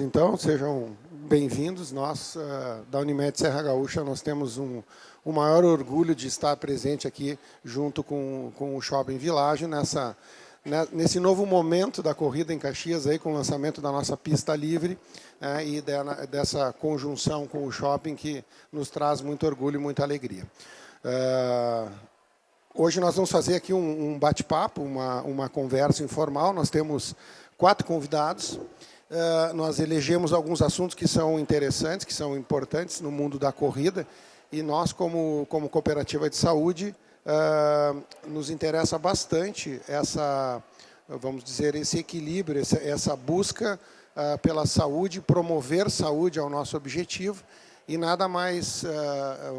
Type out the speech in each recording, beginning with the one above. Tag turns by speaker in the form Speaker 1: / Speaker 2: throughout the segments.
Speaker 1: Então, sejam bem-vindos. Nós, da Unimed Serra Gaúcha, nós temos o maior orgulho de estar presente aqui junto com o Shopping Village nesse novo momento da corrida em Caxias, aí, com o lançamento da nossa pista livre e dessa conjunção com o shopping que nos traz muito orgulho e muita alegria. Hoje nós vamos fazer aqui um bate-papo, uma conversa informal. Nós temos 4 convidados. Nós elegemos alguns assuntos que são interessantes, que são importantes no mundo da corrida, e nós, como cooperativa de saúde, nos interessa bastante vamos dizer, esse equilíbrio, essa busca pela saúde, promover saúde é o nosso objetivo, e nada mais,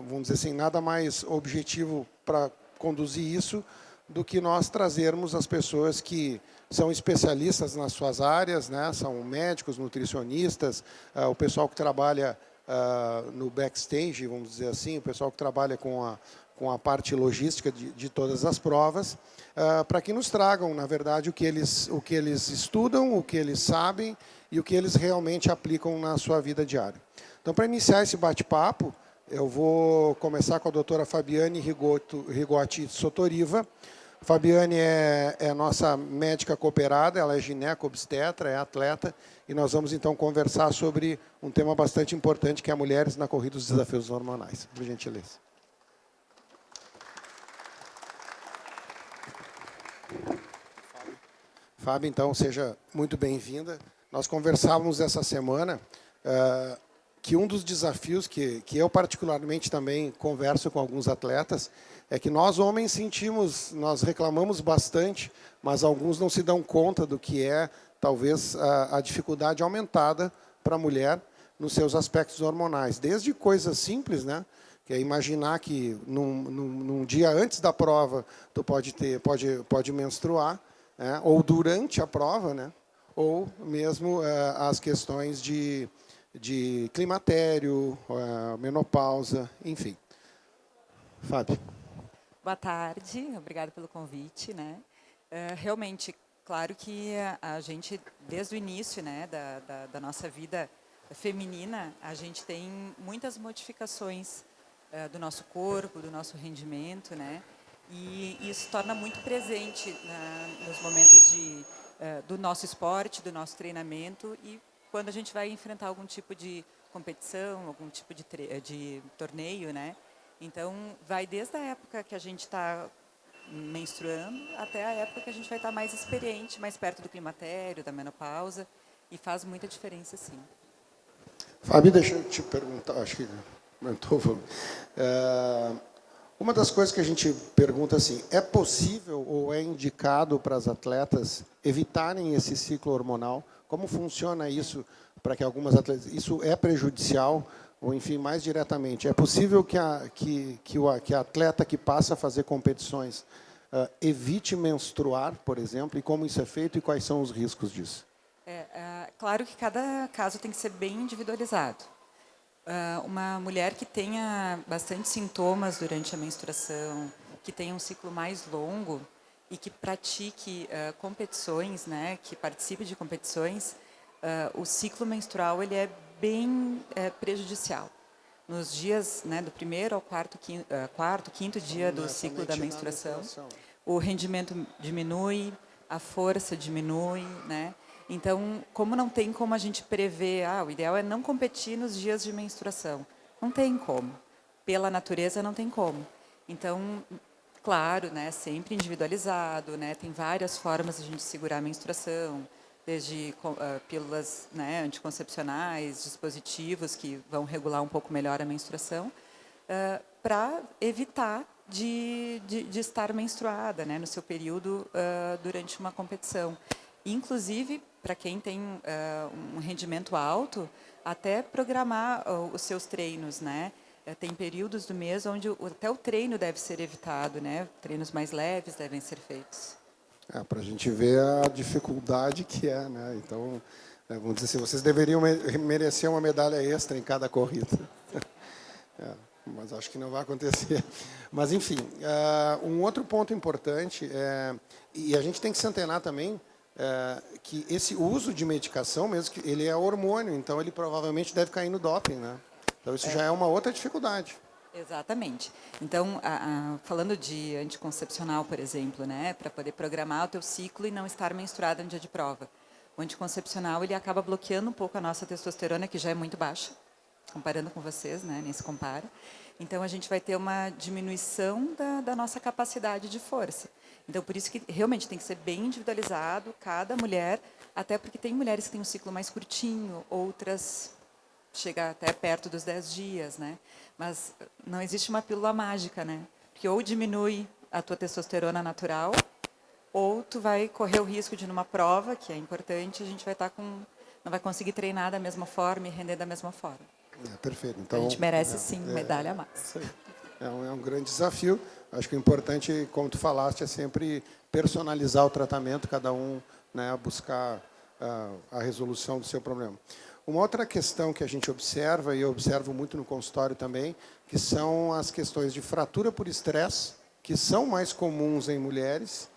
Speaker 1: vamos dizer assim, nada mais objetivo para conduzir isso do que nós trazermos as pessoas que são especialistas nas suas áreas, né? São médicos, nutricionistas, o pessoal que trabalha no backstage, vamos dizer assim, o pessoal que trabalha com a parte logística de todas as provas, para que nos tragam, na verdade, o que eles estudam, o que eles sabem e o que eles realmente aplicam na sua vida diária. Então, para iniciar esse bate-papo, eu vou começar com a doutora Fabiane Rigotti Sotoriva. Fabiane é nossa médica cooperada, ela é gineco-obstetra, é atleta, e nós vamos, então, conversar sobre um tema bastante importante, que é mulheres na corrida dos desafios hormonais. Por gentileza. Fábio, então, seja muito bem-vinda. Nós conversávamos essa semana que um dos desafios que eu particularmente também converso com alguns atletas é que nós homens nós reclamamos bastante, mas alguns não se dão conta do que é talvez a dificuldade aumentada para a mulher nos seus aspectos hormonais, desde coisas simples, né? Que é imaginar que num dia antes da prova tu pode menstruar, né? Ou durante a prova, né? Ou mesmo as questões de climatério, menopausa, enfim. Fábio.
Speaker 2: Boa tarde, obrigada pelo convite, né? Realmente, claro que a gente, desde o início, né, da nossa vida feminina, a gente tem muitas modificações do nosso corpo, do nosso rendimento, né? E isso torna muito presente nos momentos do nosso esporte, do nosso treinamento e quando a gente vai enfrentar algum tipo de competição, algum tipo de torneio, né? Então, vai desde a época que a gente está menstruando até a época que a gente vai estar mais experiente, mais perto do climatério, da menopausa, e faz muita diferença, sim.
Speaker 1: Fábio, deixa eu te perguntar, acho que aumentou. Uma das coisas que a gente pergunta assim, é possível ou é indicado para as atletas evitarem esse ciclo hormonal? Como funciona isso para que algumas atletas... Isso é prejudicial? Ou, enfim, mais diretamente, é possível que a atleta que passa a fazer competições evite menstruar, por exemplo, e como isso é feito e quais são os riscos disso?
Speaker 2: Claro que cada caso tem que ser bem individualizado. Uma mulher que tenha bastante sintomas durante a menstruação, que tenha um ciclo mais longo e que pratique competições, né, que participe de competições, o ciclo menstrual ele é bem prejudicial. Nos dias, né, do primeiro ao quinto dia do ciclo da menstruação, o rendimento diminui, a força diminui, né? Então, como não tem como a gente prever, o ideal é não competir nos dias de menstruação. Não tem como. Pela natureza, não tem como. Então, claro, né, sempre individualizado, né, tem várias formas de a gente segurar a menstruação, desde pílulas, né, anticoncepcionais, dispositivos que vão regular um pouco melhor a menstruação, para evitar de estar menstruada, né, no seu período durante uma competição. Inclusive, para quem tem um rendimento alto, até programar os seus treinos, né? Tem períodos do mês onde até o treino deve ser evitado, né? Treinos mais leves devem ser feitos.
Speaker 1: Para a gente ver a dificuldade que é, né? Então, vamos dizer assim, vocês deveriam merecer uma medalha extra em cada corrida. Mas acho que não vai acontecer. Mas, enfim, um outro ponto importante, e a gente tem que se antenar também, que esse uso de medicação, mesmo que ele é hormônio, então ele provavelmente deve cair no doping, né? Então isso já é uma outra dificuldade.
Speaker 2: Exatamente. Então, falando de anticoncepcional, por exemplo, né, para poder programar o teu ciclo e não estar menstruada no dia de prova. O anticoncepcional, ele acaba bloqueando um pouco a nossa testosterona, que já é muito baixa, comparando com vocês, né, nem se compara. Então, a gente vai ter uma diminuição da nossa capacidade de força. Então, por isso que realmente tem que ser bem individualizado, cada mulher, até porque tem mulheres que têm um ciclo mais curtinho, outras chega até perto dos 10 dias, né? Mas não existe uma pílula mágica, né? Porque ou diminui a tua testosterona natural, ou tu vai correr o risco de, numa prova, que é importante, a gente vai estar não vai conseguir treinar da mesma forma e render da mesma forma.
Speaker 1: Perfeito. Então,
Speaker 2: a gente merece, sim, medalha a mais.
Speaker 1: É um grande desafio. Acho que o importante, como tu falaste, é sempre personalizar o tratamento, cada um, né, buscar a resolução do seu problema. Uma outra questão que a gente observa, e eu observo muito no consultório também, que são as questões de fratura por estresse, que são mais comuns em mulheres,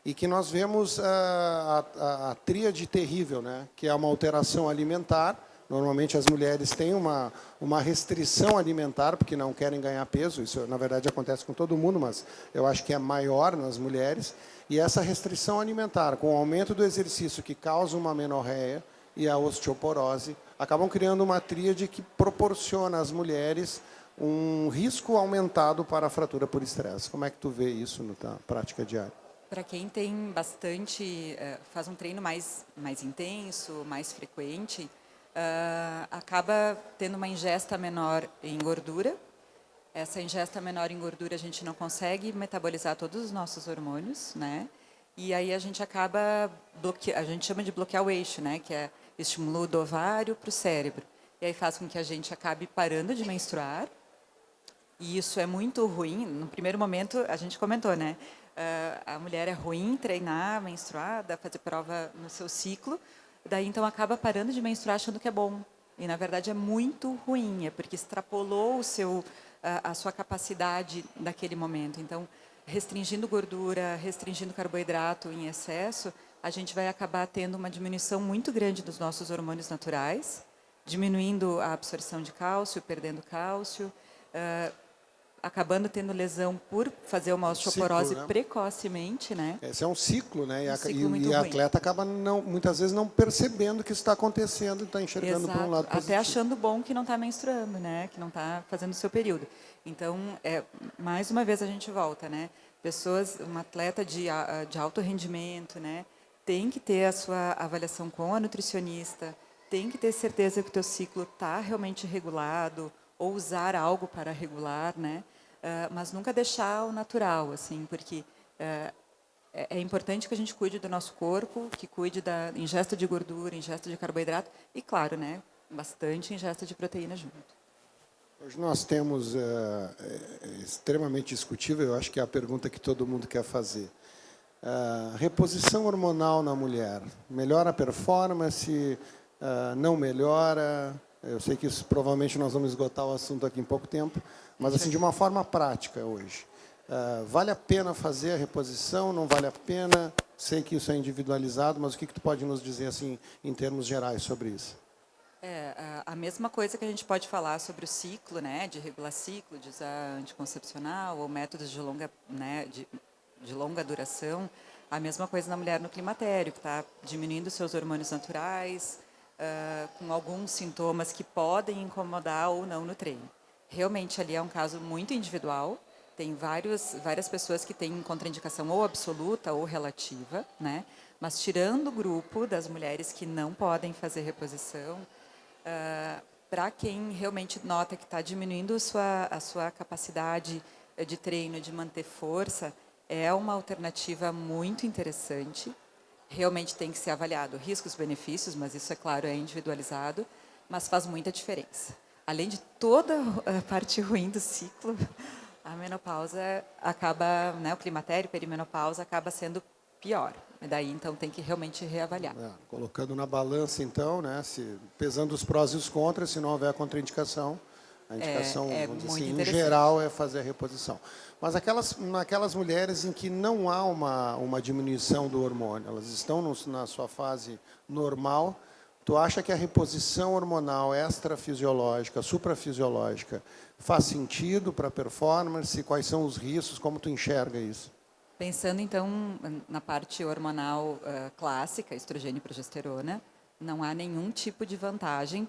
Speaker 1: e que nós vemos a tríade terrível, né? Que é uma alteração alimentar. Normalmente as mulheres têm uma restrição alimentar, porque não querem ganhar peso. Isso, na verdade, acontece com todo mundo, mas eu acho que é maior nas mulheres. E essa restrição alimentar, com o aumento do exercício, que causa uma amenorreia, e a osteoporose, acabam criando uma tríade que proporciona às mulheres um risco aumentado para a fratura por estresse. Como é que tu vê isso na prática diária?
Speaker 2: Para quem tem bastante, faz um treino mais intenso, mais frequente, acaba tendo uma ingesta menor em gordura. Essa ingesta menor em gordura a gente não consegue metabolizar todos os nossos hormônios, né? E aí a gente acaba a gente chama de bloquear o eixo, né? Que é estímulo do ovário para o cérebro. E aí faz com que a gente acabe parando de menstruar. E isso é muito ruim. No primeiro momento, a gente comentou, né? A mulher é ruim treinar, menstruada, fazer prova no seu ciclo. Daí, então, acaba parando de menstruar achando que é bom. E, na verdade, é muito ruim. É porque extrapolou a sua capacidade naquele momento. Então, restringindo gordura, restringindo carboidrato em excesso, a gente vai acabar tendo uma diminuição muito grande dos nossos hormônios naturais, diminuindo a absorção de cálcio, perdendo cálcio, acabando tendo lesão por fazer uma osteoporose
Speaker 1: Ciclo, né?
Speaker 2: Precocemente, né?
Speaker 1: Esse é um ciclo, né?
Speaker 2: Muito
Speaker 1: E a
Speaker 2: ruim.
Speaker 1: atleta acaba muitas vezes não percebendo que isso está acontecendo e está enxergando por um lado positivo.
Speaker 2: Até achando bom que não está menstruando, né? Que não está fazendo o seu período. Então, mais uma vez a gente volta, né? Uma atleta de alto rendimento, né? Tem que ter a sua avaliação com a nutricionista, tem que ter certeza que o teu ciclo está realmente regulado, ou usar algo para regular, né? Mas nunca deixar o natural, assim, porque é importante que a gente cuide do nosso corpo, que cuide da ingesta de gordura, ingesta de carboidrato e, claro, né, bastante ingesta de proteína junto.
Speaker 1: Hoje nós temos, extremamente discutível, eu acho que é a pergunta que todo mundo quer fazer. Reposição hormonal na mulher, melhora a performance, não melhora? Eu sei que isso provavelmente nós vamos esgotar o assunto aqui em pouco tempo, mas assim, de uma forma prática hoje. Vale a pena fazer a reposição? Não vale a pena? Sei que isso é individualizado, mas o que tu pode nos dizer assim, em termos gerais sobre isso?
Speaker 2: A mesma coisa que a gente pode falar sobre o ciclo, né, de regular ciclo, de usar anticoncepcional ou métodos de longa, né, de longa duração, a mesma coisa na mulher no climatério, que está diminuindo seus hormônios naturais, com alguns sintomas que podem incomodar ou não no treino. Realmente ali é um caso muito individual. Tem várias pessoas que têm contraindicação ou absoluta ou relativa, né? Mas tirando o grupo das mulheres que não podem fazer reposição, para quem realmente nota que está diminuindo a sua capacidade de treino, de manter força, é uma alternativa muito interessante. Realmente tem que ser avaliado riscos, benefícios, mas isso, é claro, é individualizado, mas faz muita diferença. Além de toda a parte ruim do ciclo, a menopausa acaba, né, o climatério, perimenopausa, acaba sendo pior. E daí, então, tem que realmente reavaliar.
Speaker 1: Colocando na balança, então, né, pesando os prós e os contras, se não houver contraindicação, A indicação,
Speaker 2: É
Speaker 1: vamos dizer
Speaker 2: muito
Speaker 1: assim, em
Speaker 2: interessante.
Speaker 1: geral, é fazer a reposição. Mas naquelas mulheres em que não há uma diminuição do hormônio, elas estão na sua fase normal, tu acha que a reposição hormonal extrafisiológica, suprafisiológica, faz sentido para a performance? Quais são os riscos? Como tu enxerga isso?
Speaker 2: Pensando, então, na parte hormonal clássica, estrogênio e progesterona, não há nenhum tipo de vantagem,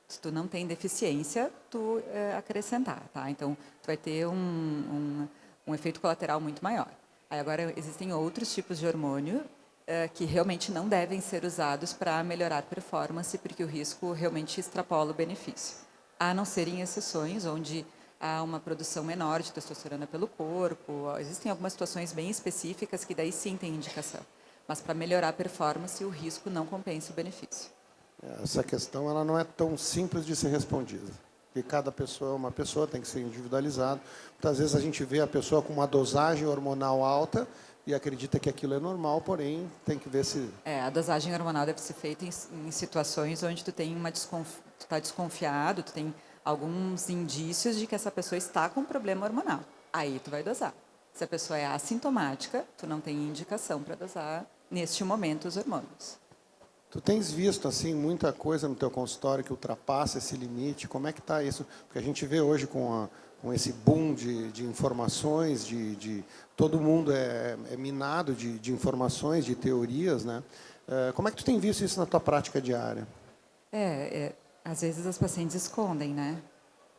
Speaker 2: se tu não tem deficiência, tu acrescentar, tá? Então, tu vai ter um efeito colateral muito maior. Aí, agora, existem outros tipos de hormônio que realmente não devem ser usados para melhorar a performance, porque o risco realmente extrapola o benefício. A não ser em exceções, onde há uma produção menor de testosterona pelo corpo. Existem algumas situações bem específicas que daí sim tem indicação. Mas para melhorar a performance, o risco não compensa o benefício.
Speaker 1: Essa questão ela não é tão simples de ser respondida. Porque cada pessoa é uma pessoa, tem que ser individualizado. Muitas vezes a gente vê a pessoa com uma dosagem hormonal alta e acredita que aquilo é normal, porém tem que ver se...
Speaker 2: A dosagem hormonal deve ser feita em situações onde tu tem tu está desconfiado, tu tem alguns indícios de que essa pessoa está com problema hormonal. Aí tu vai dosar. Se a pessoa é assintomática, tu não tem indicação para dosar neste momento os hormônios.
Speaker 1: Tu tens visto assim muita coisa no teu consultório que ultrapassa esse limite? Como é que está isso? Porque a gente vê hoje com esse boom de informações, todo mundo é minado de informações, de teorias, né? Como é que tu tem visto isso na tua prática diária?
Speaker 2: Às vezes as pacientes escondem, né?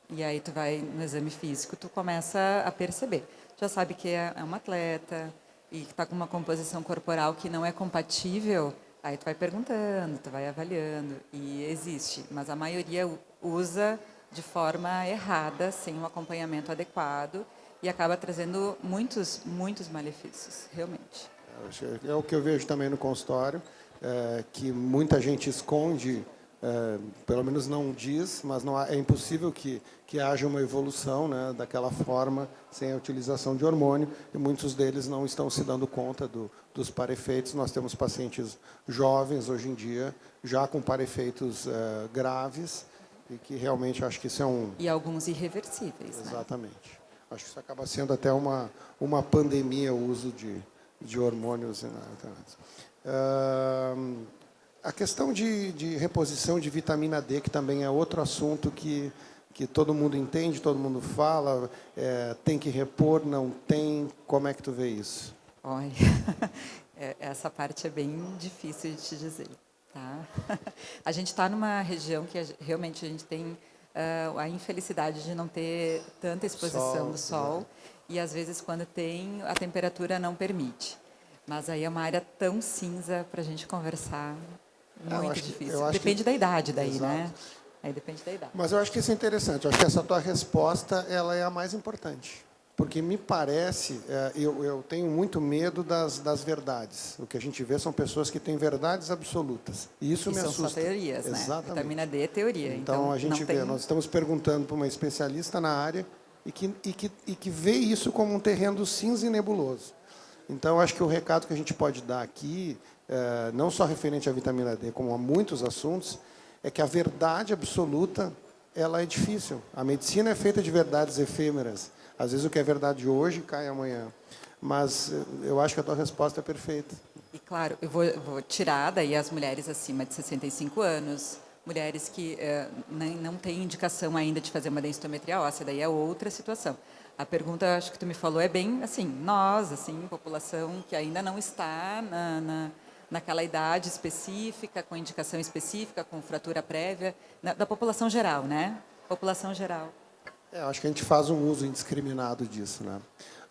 Speaker 2: E aí tu vai no exame físico, tu começa a perceber. Já sabe que é uma atleta e que está com uma composição corporal que não é compatível. Aí tu vai perguntando, tu vai avaliando, e existe, mas a maioria usa de forma errada, sem um acompanhamento adequado, e acaba trazendo muitos, muitos malefícios, realmente.
Speaker 1: É o que eu vejo também no consultório, que muita gente esconde, pelo menos não diz, mas não é impossível que haja uma evolução, né, daquela forma, sem a utilização de hormônio, e muitos deles não estão se dando conta dos parefeitos. Nós temos pacientes jovens, hoje em dia, já com parefeitos graves, e que realmente acho que isso é um...
Speaker 2: E alguns irreversíveis,
Speaker 1: Exatamente. Né? Acho que isso acaba sendo até uma pandemia, o uso de hormônios. A questão de reposição de vitamina D, que também é outro assunto que todo mundo entende, todo mundo fala, tem que repor, não tem. Como é que tu vê isso?
Speaker 2: Olha, essa parte é bem difícil de te dizer. Tá? A gente está numa região que realmente a gente tem a infelicidade de não ter tanta exposição do sol, e às vezes quando tem, a temperatura não permite. Mas aí é uma área tão cinza para a gente conversar, muito difícil. Depende da idade daí, exato, né? Aí depende da idade.
Speaker 1: Mas eu acho que isso é interessante. Eu acho que essa tua resposta ela é a mais importante. Porque me parece, eu tenho muito medo das verdades. O que a gente vê são pessoas que têm verdades absolutas. E isso me assusta.
Speaker 2: São só teorias, né?
Speaker 1: Exatamente.
Speaker 2: Vitamina D é teoria.
Speaker 1: Então a gente vê, nós estamos perguntando para uma especialista na área e que vê isso como um terreno cinza e nebuloso. Então, acho que o recado que a gente pode dar aqui, não só referente à vitamina D, como a muitos assuntos, é que a verdade absoluta ela é difícil. A medicina é feita de verdades efêmeras. Às vezes o que é verdade hoje cai amanhã. Mas eu acho que a tua resposta é perfeita.
Speaker 2: E claro, eu vou tirar daí as mulheres acima de 65 anos, mulheres que não têm indicação ainda de fazer uma densitometria óssea, daí é outra situação. A pergunta, acho que tu me falou, é bem assim, nós, assim, população que ainda não está naquela idade específica, com indicação específica, com fratura prévia, da população geral, né? População geral.
Speaker 1: Acho que a gente faz um uso indiscriminado disso, né?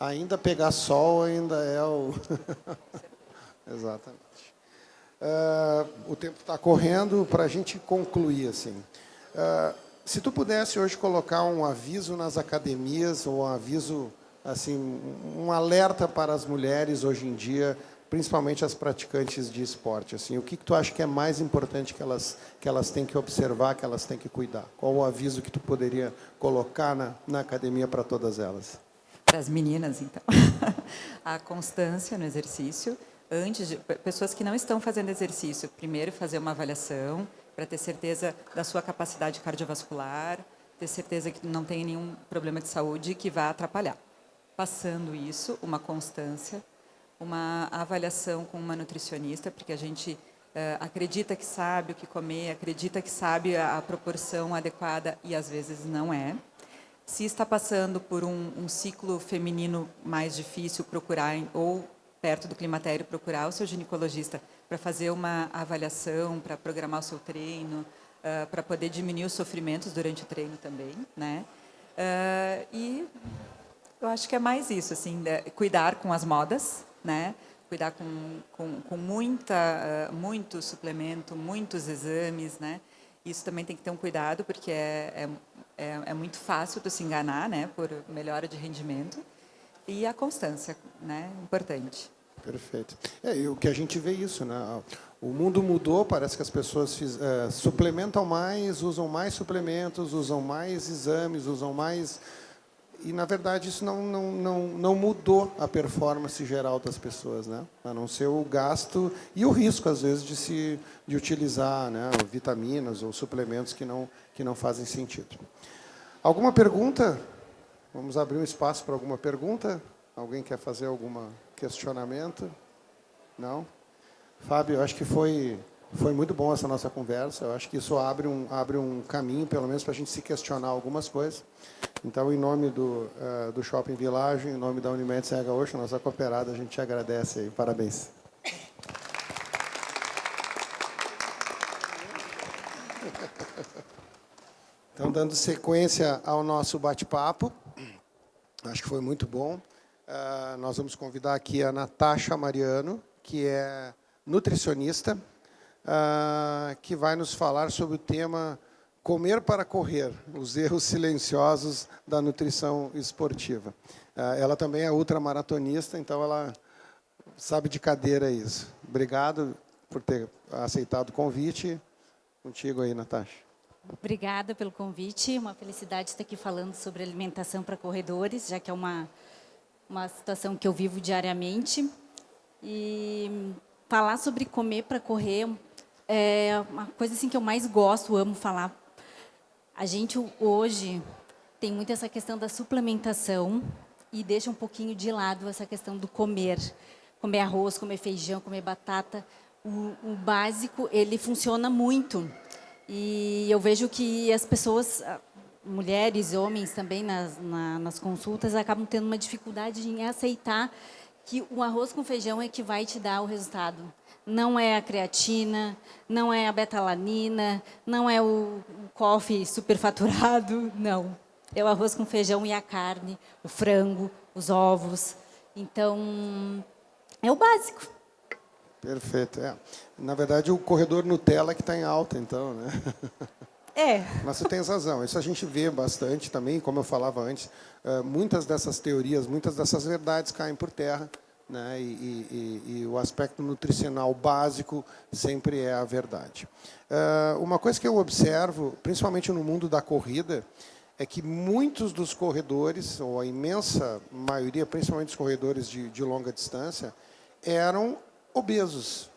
Speaker 1: Ainda pegar sol ainda é o... Exatamente. O tempo está correndo para a gente concluir, assim. Se tu pudesse hoje colocar um aviso nas academias, ou um aviso, assim, um alerta para as mulheres hoje em dia, principalmente as praticantes de esporte, assim, o que tu acha que é mais importante que elas têm que observar, que elas têm que cuidar? Qual o aviso que tu poderia colocar na academia para todas elas?
Speaker 2: Para as meninas, então. A constância no exercício. Pessoas que não estão fazendo exercício, primeiro fazer uma avaliação, para ter certeza da sua capacidade cardiovascular, ter certeza que não tem nenhum problema de saúde que vá atrapalhar. Passando isso, uma constância, uma avaliação com uma nutricionista, porque a gente acredita que sabe o que comer, acredita que sabe a proporção adequada e às vezes não é. Se está passando por um ciclo feminino mais difícil, procurar, ou perto do climatério, procurar o seu ginecologista para fazer uma avaliação, para programar o seu treino, para poder diminuir os sofrimentos durante o treino também, né? E eu acho que é mais isso, assim, cuidar com as modas, né? Cuidar com muito suplemento, muitos exames, né? Isso também tem que ter um cuidado, porque é muito fácil tu se enganar, né? Por melhora de rendimento. E a constância, né? Importante.
Speaker 1: Perfeito. E o que a gente vê isso, né? O mundo mudou, parece que as pessoas suplementam mais, usam mais suplementos, usam mais exames, usam mais... E, na verdade, isso não mudou a performance geral das pessoas, né? A não ser o gasto e o risco, às vezes, de utilizar, né, vitaminas ou suplementos que não fazem sentido. Alguma pergunta? Vamos abrir um espaço para alguma pergunta? Alguém quer fazer algum questionamento? Não? Fábio, eu acho que foi muito bom essa nossa conversa. Eu acho que isso abre um caminho, pelo menos, para a gente se questionar algumas coisas. Então, em nome do Shopping Village, em nome da Unimed CH Ocean, nossa cooperada, a gente te agradece aí. Parabéns. Então, dando sequência ao nosso bate-papo, acho que foi muito bom. Nós vamos convidar aqui a Natasha Mariano, que é nutricionista, que vai nos falar sobre o tema comer para correr, os erros silenciosos da nutrição esportiva. Ela também é ultramaratonista, então ela sabe de cadeira isso. Obrigado por ter aceitado o convite. Contigo aí, Natasha.
Speaker 3: Obrigada pelo convite. Uma felicidade estar aqui falando sobre alimentação para corredores, já que é uma situação que eu vivo diariamente. E falar sobre comer para correr é uma coisa assim que eu mais gosto, amo falar. A gente hoje tem muito essa questão da suplementação e deixa um pouquinho de lado essa questão do comer. Comer arroz, comer feijão, comer batata. O básico, ele funciona muito. E eu vejo que as pessoas, mulheres e homens também, nas consultas, acabam tendo uma dificuldade em aceitar que o arroz com feijão é que vai te dar o resultado. Não é a creatina, não é a betalanina, não é o coffee superfaturado, não. É o arroz com feijão e a carne, o frango, os ovos. Então, é o básico.
Speaker 1: Perfeito. Na verdade, o corredor Nutella que está em alta, então, né? Mas você tem razão. Isso a gente vê bastante também, como eu falava antes. Muitas dessas teorias, muitas dessas verdades caem por terra, né? E o aspecto nutricional básico sempre é a verdade. Uma coisa que eu observo, principalmente no mundo da corrida, é que muitos dos corredores, ou a imensa maioria, principalmente os corredores de longa distância, eram obesos.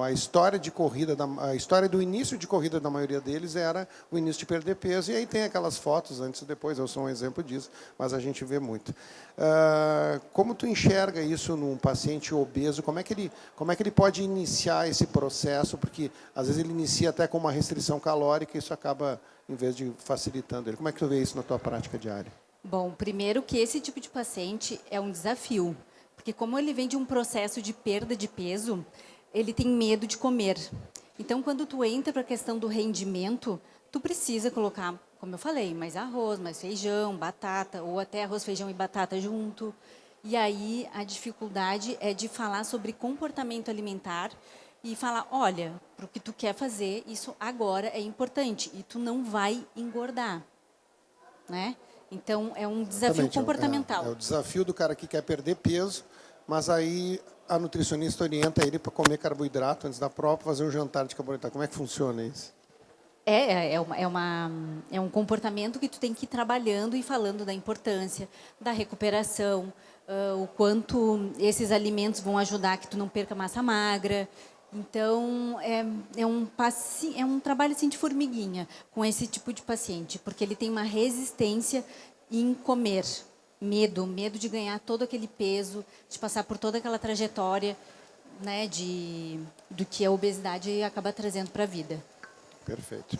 Speaker 1: A história de corrida, a história do início de corrida da maioria deles era o início de perder peso, e aí tem aquelas fotos antes e depois, eu sou um exemplo disso, mas a gente vê muito. Como tu enxerga isso num paciente obeso? Como é que ele pode iniciar esse processo? Porque às vezes ele inicia até com uma restrição calórica e isso acaba, em vez de facilitando ele. Como é que tu vê isso na tua prática diária?
Speaker 3: Bom, primeiro que esse tipo de paciente é um desafio, porque como ele vem de um processo de perda de peso, ele tem medo de comer. Então, quando tu entra para a questão do rendimento, tu precisa colocar, como eu falei, mais arroz, mais feijão, batata, ou até arroz, feijão e batata junto. E aí, a dificuldade é de falar sobre comportamento alimentar e falar, olha, para o que tu quer fazer, isso agora é importante e tu não vai engordar, né? Então, é um desafio comportamental.
Speaker 1: É o desafio do cara que quer perder peso, mas aí a nutricionista orienta ele para comer carboidrato antes da prova, fazer um jantar de carboidrato. Como é que funciona isso?
Speaker 3: É um comportamento que tu tem que ir trabalhando e falando da importância, da recuperação, o quanto esses alimentos vão ajudar que tu não perca massa magra. Então, é um trabalho assim, de formiguinha com esse tipo de paciente, porque ele tem uma resistência em comer, medo de ganhar todo aquele peso, de passar por toda aquela trajetória, né, do que a obesidade acaba trazendo para a vida.
Speaker 1: Perfeito.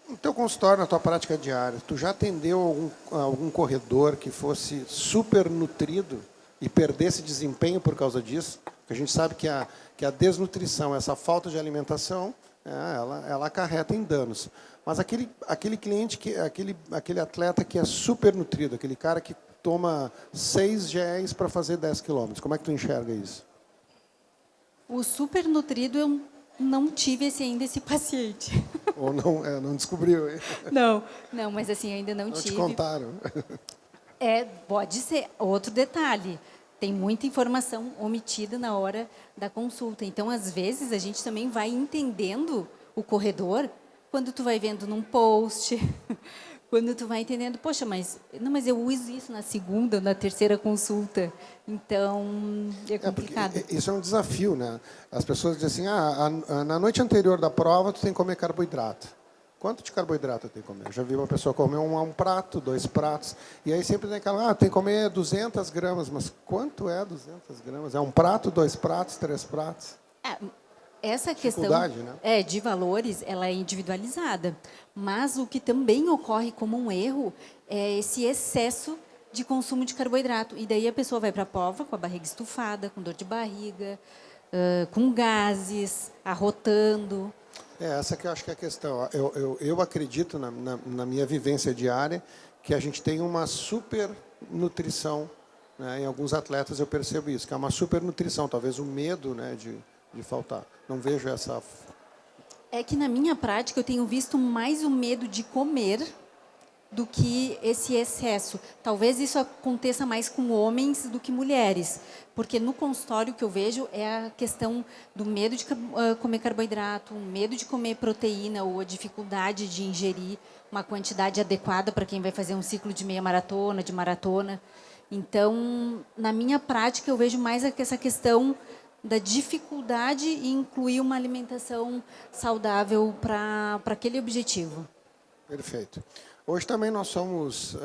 Speaker 1: No teu consultório, na tua prática diária, tu já atendeu algum corredor que fosse super nutrido e perdesse desempenho por causa disso? Porque a gente sabe que a desnutrição, essa falta de alimentação, ela acarreta em danos. Mas aquele cliente, aquele atleta que é super nutrido, aquele cara que toma 6 géis para fazer 10 quilômetros, como é que tu enxerga isso?
Speaker 3: O super nutrido, eu não tive ainda esse paciente.
Speaker 1: Ou não descobriu? Hein?
Speaker 3: Não, mas assim, ainda não tive.
Speaker 1: Te contaram.
Speaker 3: Pode ser. Outro detalhe, tem muita informação omitida na hora da consulta. Então, às vezes, a gente também vai entendendo o corredor quando tu vai vendo num post, quando tu vai entendendo, poxa, mas eu uso isso na segunda, na terceira consulta. Então, é complicado.
Speaker 1: Isso é um desafio, né? As pessoas dizem assim, na noite anterior da prova, tu tem que comer carboidrato. Quanto de carboidrato tem que comer? Eu já vi uma pessoa comer um prato, 2 pratos, e aí sempre tem aquela, tem que comer 200 gramas, mas quanto é 200 gramas? É um prato, 2 pratos, 3 pratos?
Speaker 3: Essa questão,
Speaker 1: né?
Speaker 3: de valores, ela é individualizada, mas o que também ocorre como um erro é esse excesso de consumo de carboidrato, e daí a pessoa vai para a prova com a barriga estufada, com dor de barriga, com gases, arrotando.
Speaker 1: Essa que eu acho que é a questão. Eu acredito, na minha vivência diária, que a gente tem uma super nutrição, né? Em alguns atletas eu percebo isso, que é uma super nutrição, talvez o medo, né, de faltar. Não vejo essa...
Speaker 3: É que na minha prática eu tenho visto mais o medo de comer do que esse excesso. Talvez isso aconteça mais com homens do que mulheres, porque no consultório que eu vejo é a questão do medo de comer carboidrato, o medo de comer proteína ou a dificuldade de ingerir uma quantidade adequada para quem vai fazer um ciclo de meia maratona, de maratona. Então, na minha prática, eu vejo mais essa questão da dificuldade em incluir uma alimentação saudável para aquele objetivo.
Speaker 1: Perfeito. Hoje também nós somos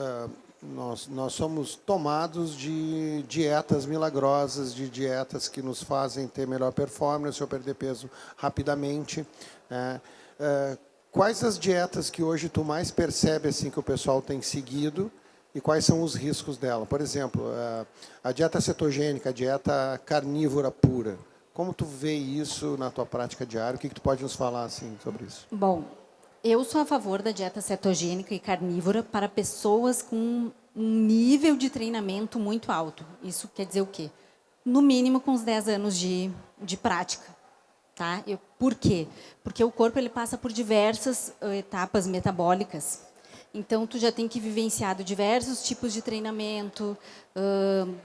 Speaker 1: tomados de dietas milagrosas, de dietas que nos fazem ter melhor performance ou perder peso rapidamente. Quais as dietas que hoje tu mais percebe assim, que o pessoal tem seguido e quais são os riscos dela? Por exemplo, a dieta cetogênica, a dieta carnívora pura. Como tu vê isso na tua prática diária? O que tu pode nos falar assim, sobre isso?
Speaker 3: Bom, eu sou a favor da dieta cetogênica e carnívora para pessoas com um nível de treinamento muito alto. Isso quer dizer o quê? No mínimo com uns 10 anos de prática. Tá? Por quê? Porque o corpo ele passa por diversas etapas metabólicas. Então, tu já tem que vivenciado diversos tipos de treinamento,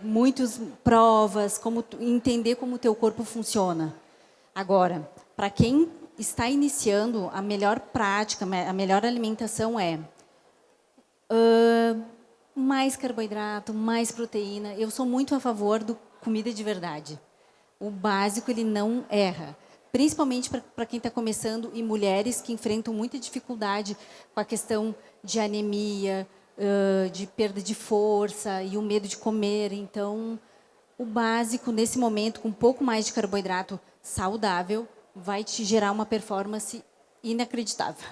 Speaker 3: muitas provas, entender como o teu corpo funciona. Agora, para quem está iniciando, a melhor prática, a melhor alimentação é mais carboidrato, mais proteína. Eu sou muito a favor do comida de verdade. O básico, ele não erra. Principalmente para quem está começando e mulheres que enfrentam muita dificuldade com a questão de anemia, de perda de força e o medo de comer. Então, o básico, nesse momento, com um pouco mais de carboidrato saudável, vai te gerar uma performance inacreditável.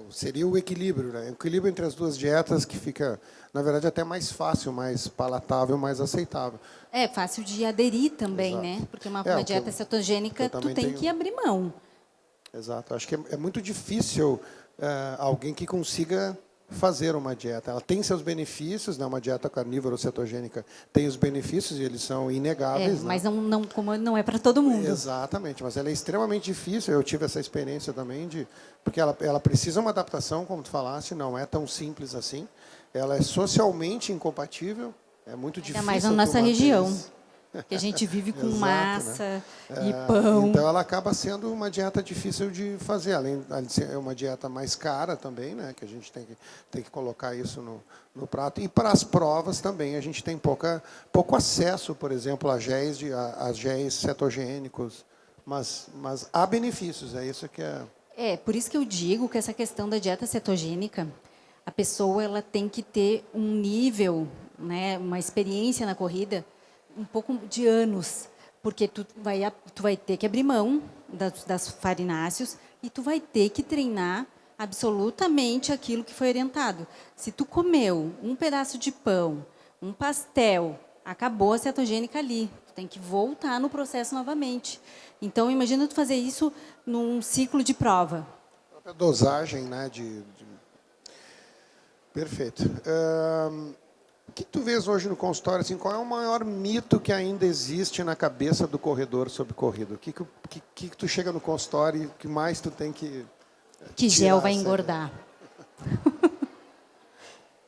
Speaker 1: Seria o equilíbrio, né? O equilíbrio entre as duas dietas que fica, na verdade, até mais fácil, mais palatável, mais aceitável.
Speaker 3: É fácil de aderir também, exato, né? Porque uma dieta cetogênica, tu tem que abrir mão.
Speaker 1: Exato. Acho que é muito difícil alguém que consiga fazer uma dieta. Ela tem seus benefícios, né? Uma dieta carnívora ou cetogênica tem os benefícios e eles são inegáveis.
Speaker 3: Mas não é para todo mundo.
Speaker 1: Exatamente, mas ela é extremamente difícil. Eu tive essa experiência também porque ela precisa uma adaptação, como tu falaste, não é tão simples assim. Ela é socialmente incompatível, é muito difícil.
Speaker 3: Ainda mais na nossa região. Que a gente vive com exato, massa, né? E pão.
Speaker 1: Então, ela acaba sendo uma dieta difícil de fazer, além de ser uma dieta mais cara também, né? Que a gente tem que colocar isso no prato. E para as provas também, a gente tem pouco acesso, por exemplo, a géis cetogênicos. mas há benefícios, é isso que é...
Speaker 3: Por isso que eu digo que essa questão da dieta cetogênica, a pessoa ela tem que ter um nível, né, uma experiência na corrida, um pouco de anos, porque tu vai ter que abrir mão das farináceos e tu vai ter que treinar absolutamente aquilo que foi orientado. Se tu comeu um pedaço de pão, um pastel, acabou a cetogênica ali. Tu tem que voltar no processo novamente. Então, imagina tu fazer isso num ciclo de prova.
Speaker 1: A própria dosagem, né? Perfeito. O que tu vês hoje no consultório? Assim, qual é o maior mito que ainda existe na cabeça do corredor sobre corrida? O que tu chega no consultório e que mais tu tem que...
Speaker 3: Que gel vai engordar.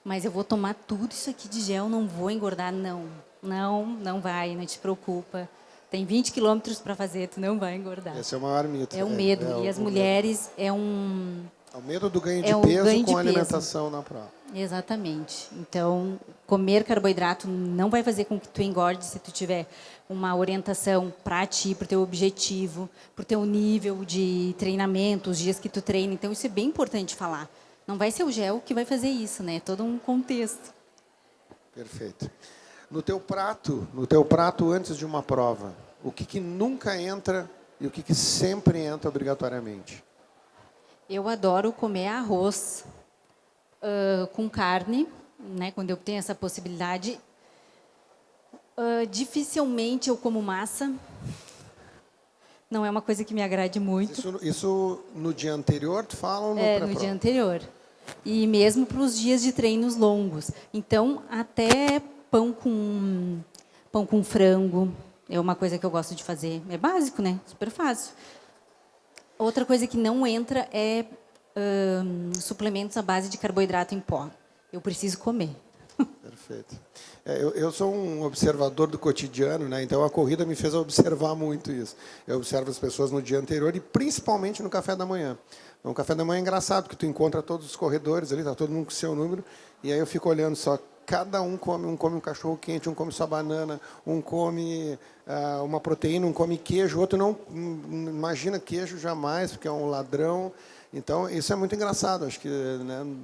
Speaker 3: Mas eu vou tomar tudo isso aqui de gel, não vou engordar, não. Não vai, não te preocupa. Tem 20 quilômetros para fazer, tu não vai engordar.
Speaker 1: Esse é o maior mito.
Speaker 3: É um medo. E as mulheres
Speaker 1: É o medo do ganho de
Speaker 3: o
Speaker 1: peso
Speaker 3: ganho de
Speaker 1: com a
Speaker 3: peso.
Speaker 1: alimentação na prova.
Speaker 3: Exatamente. Então, comer carboidrato não vai fazer com que tu engorde se tu tiver uma orientação para ti, para o teu objetivo, para o teu nível de treinamento, os dias que tu treina. Então, isso é bem importante falar. Não vai ser o gel que vai fazer isso, né? É todo um contexto.
Speaker 1: Perfeito. No teu prato antes de uma prova, o que nunca entra e o que sempre entra obrigatoriamente?
Speaker 3: Eu adoro comer arroz com carne, né? Quando eu tenho essa possibilidade. Dificilmente eu como massa. Não é uma coisa que me agrade muito.
Speaker 1: Isso no dia anterior, tu fala ou no pré-prova?
Speaker 3: No dia anterior. E mesmo para os dias de treinos longos. Então, até pão com frango é uma coisa que eu gosto de fazer. É básico, né? Super fácil. Outra coisa que não entra é suplementos à base de carboidrato em pó. Eu preciso comer.
Speaker 1: Perfeito. Eu sou um observador do cotidiano, né? Então a corrida me fez observar muito isso. Eu observo as pessoas no dia anterior e principalmente no café da manhã. No café da manhã é engraçado, porque tu encontra todos os corredores ali, tá todo mundo com o seu número, e aí eu fico olhando só, cada um come um cachorro quente, um come só banana, um come uma proteína, um come queijo, outro não imagina queijo jamais, porque é um ladrão. Então isso é muito engraçado, acho que, né?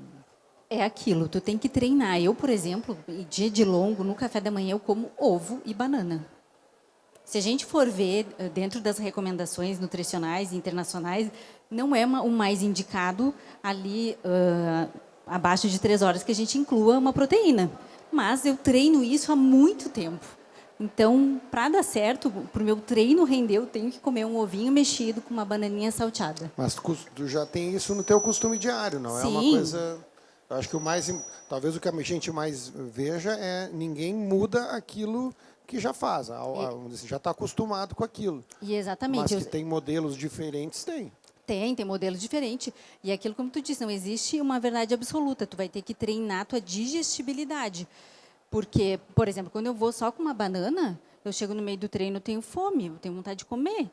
Speaker 3: É aquilo, tu tem que treinar. Eu, por exemplo, dia de longo, no café da manhã eu como ovo e banana. Se a gente for ver dentro das recomendações nutricionais e internacionais, não é o mais indicado ali abaixo de 3 horas que a gente inclua uma proteína. Mas eu treino isso há muito tempo. Então, para dar certo, para o meu treino render, eu tenho que comer um ovinho mexido com uma bananinha salteada.
Speaker 1: Mas tu já tem isso no teu costume diário, não?
Speaker 3: Sim.
Speaker 1: É uma coisa... Eu acho que talvez o que a gente mais veja é ninguém muda aquilo que já faz. Já está acostumado com aquilo.
Speaker 3: E exatamente.
Speaker 1: Mas que tem modelos diferentes, tem.
Speaker 3: Tem modelos diferentes. E aquilo, como tu disse, não existe uma verdade absoluta. Tu vai ter que treinar a tua digestibilidade. Porque, por exemplo, quando eu vou só com uma banana, eu chego no meio do treino, eu tenho fome, eu tenho vontade de comer.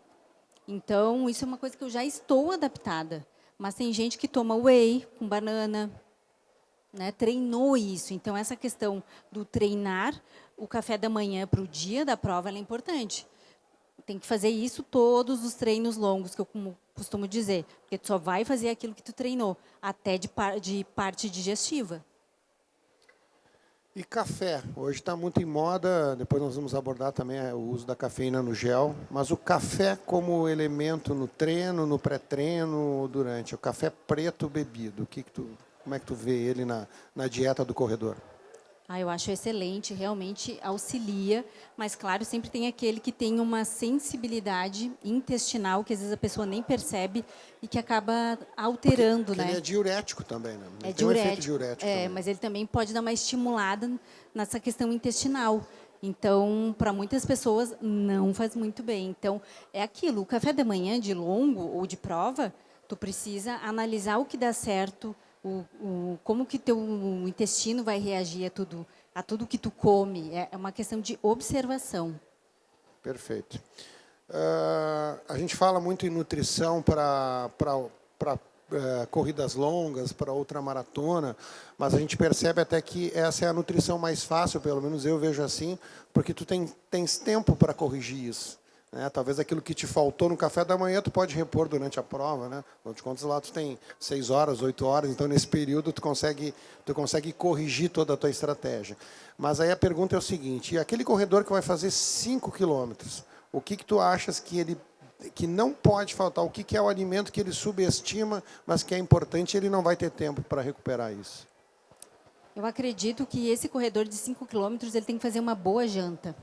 Speaker 3: Então, isso é uma coisa que eu já estou adaptada. Mas tem gente que toma whey com banana, né? Treinou isso. Então, essa questão do treinar o café da manhã para o dia da prova ela é importante. Tem que fazer isso todos os treinos longos, que eu costumo dizer. Porque tu só vai fazer aquilo que tu treinou, até de parte digestiva.
Speaker 1: E café? Hoje está muito em moda, depois nós vamos abordar também o uso da cafeína no gel, mas o café como elemento no treino, no pré-treino, durante. O café preto bebido, como é que tu vê ele na dieta do corredor?
Speaker 3: Eu acho excelente, realmente auxilia, mas, claro, sempre tem aquele que tem uma sensibilidade intestinal que, às vezes, a pessoa nem percebe e que acaba alterando,
Speaker 1: porque
Speaker 3: né?
Speaker 1: Ele é diurético também, né? Ele tem
Speaker 3: diurético.
Speaker 1: Um efeito diurético também.
Speaker 3: Mas ele também pode dar uma estimulada nessa questão intestinal. Então, para muitas pessoas, não faz muito bem. Então, é aquilo, o café da manhã, de longo ou de prova, tu precisa analisar o que dá certo, como que teu intestino vai reagir a tudo que tu come. É uma questão de observação.
Speaker 1: Perfeito. A gente fala muito em nutrição para corridas longas, para ultramaratona, mas a gente percebe até que essa é a nutrição mais fácil, pelo menos eu vejo assim, porque tu tens tempo para corrigir isso. né? Talvez aquilo que te faltou no café da manhã, tu pode repor durante a prova, né? Afinal de contas, lá tu tem 6 horas, 8 horas, então nesse período tu consegue corrigir toda a tua estratégia. Mas aí a pergunta é o seguinte, e aquele corredor que vai fazer 5 quilômetros, o que tu achas que não pode faltar? O que é o alimento que ele subestima, mas que é importante e ele não vai ter tempo para recuperar isso?
Speaker 3: Eu acredito que esse corredor de 5 quilômetros ele tem que fazer uma boa janta.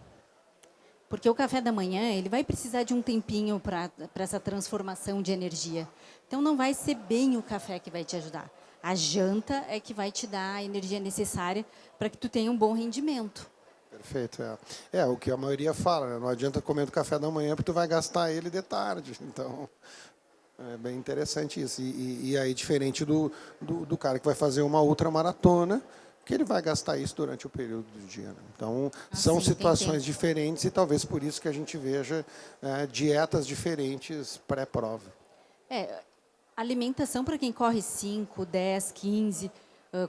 Speaker 3: Porque o café da manhã ele vai precisar de um tempinho para essa transformação de energia. Então, não vai ser bem o café que vai te ajudar. A janta é que vai te dar a energia necessária para que tu tenha um bom rendimento.
Speaker 1: Perfeito. É o que a maioria fala, né? Não adianta comer do café da manhã, porque tu vai gastar ele de tarde. Então, é bem interessante isso. E aí, diferente do cara que vai fazer uma ultramaratona, que ele vai gastar isso durante o período do dia. Né? Então, são situações diferentes e talvez por isso que a gente veja dietas diferentes pré-prova.
Speaker 3: Alimentação para quem corre 5, 10, 15,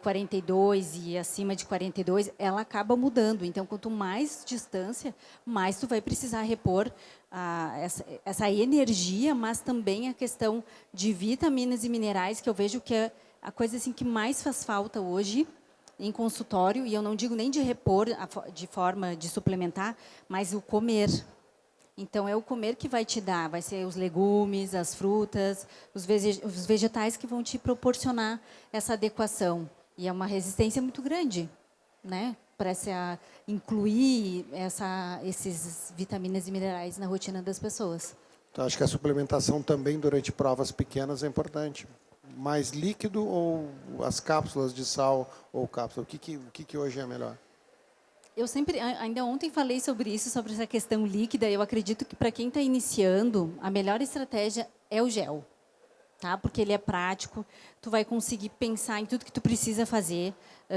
Speaker 3: 42 e acima de 42, ela acaba mudando. Então, quanto mais distância, mais tu vai precisar repor essa energia, mas também a questão de vitaminas e minerais, que eu vejo que é a coisa assim, que mais faz falta hoje em consultório, e eu não digo nem de repor de forma de suplementar, mas o comer. Então, é o comer que vai te dar, vai ser os legumes, as frutas, os vegetais que vão te proporcionar essa adequação. E é uma resistência muito grande, né? Para incluir esses vitaminas e minerais na rotina das pessoas.
Speaker 1: Então, acho que a suplementação também durante provas pequenas é importante. Mais líquido ou as cápsulas de sal ou cápsula? O que hoje é melhor?
Speaker 3: Eu ainda ontem falei sobre isso, sobre essa questão líquida. Eu acredito que para quem está iniciando, a melhor estratégia é o gel, tá? Porque ele é prático, tu vai conseguir pensar em tudo que tu precisa fazer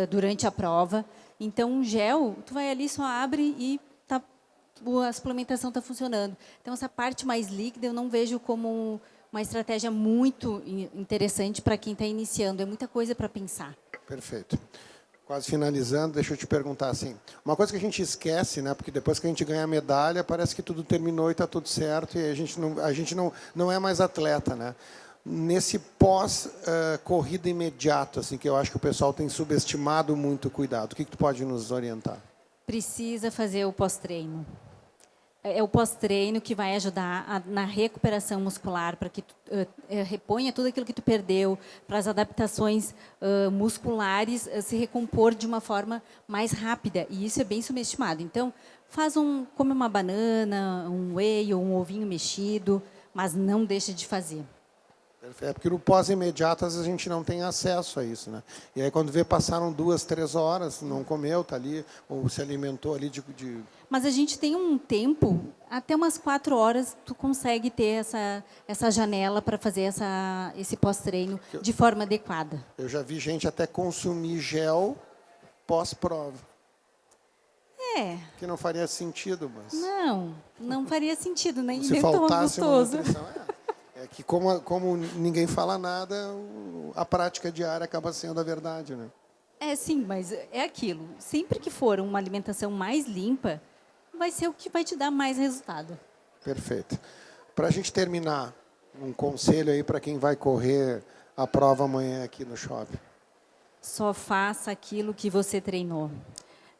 Speaker 3: durante a prova. Então, o gel, tu vai ali, só abre e a suplementação está funcionando. Então, essa parte mais líquida eu não vejo como uma estratégia muito interessante para quem está iniciando. É muita coisa para pensar.
Speaker 1: Perfeito. Quase finalizando, deixa eu te perguntar assim, uma coisa que a gente esquece, né, porque depois que a gente ganha a medalha, parece que tudo terminou e está tudo certo, e a gente não é mais atleta, né? Nesse pós-corrida imediato, assim, que eu acho que o pessoal tem subestimado muito o cuidado, o que tu pode nos orientar?
Speaker 3: Precisa fazer o pós-treino. É o pós-treino que vai ajudar na recuperação muscular, para que tu reponha tudo aquilo que tu perdeu, para as adaptações musculares se recompor de uma forma mais rápida. E isso é bem subestimado. Então, come uma banana, um whey ou um ovinho mexido, mas não deixa de fazer.
Speaker 1: É porque no pós-imediato, às vezes, a gente não tem acesso a isso, né? E aí, quando vê, passaram 2, 3 horas, não comeu, está ali, ou se alimentou ali de...
Speaker 3: Mas a gente tem um tempo, até umas 4 horas, tu consegue ter essa janela para fazer esse pós-treino de forma adequada.
Speaker 1: Eu já vi gente até consumir gel pós-prova. Que não faria sentido, mas...
Speaker 3: Não faria sentido, né?
Speaker 1: Se faltasse uma nutrição, é que como ninguém fala nada, a prática diária acaba sendo a verdade, né?
Speaker 3: Sim, mas é aquilo. Sempre que for uma alimentação mais limpa, vai ser o que vai te dar mais resultado.
Speaker 1: Perfeito. Para a gente terminar, um conselho aí para quem vai correr a prova amanhã aqui no shopping.
Speaker 3: Só faça aquilo que você treinou.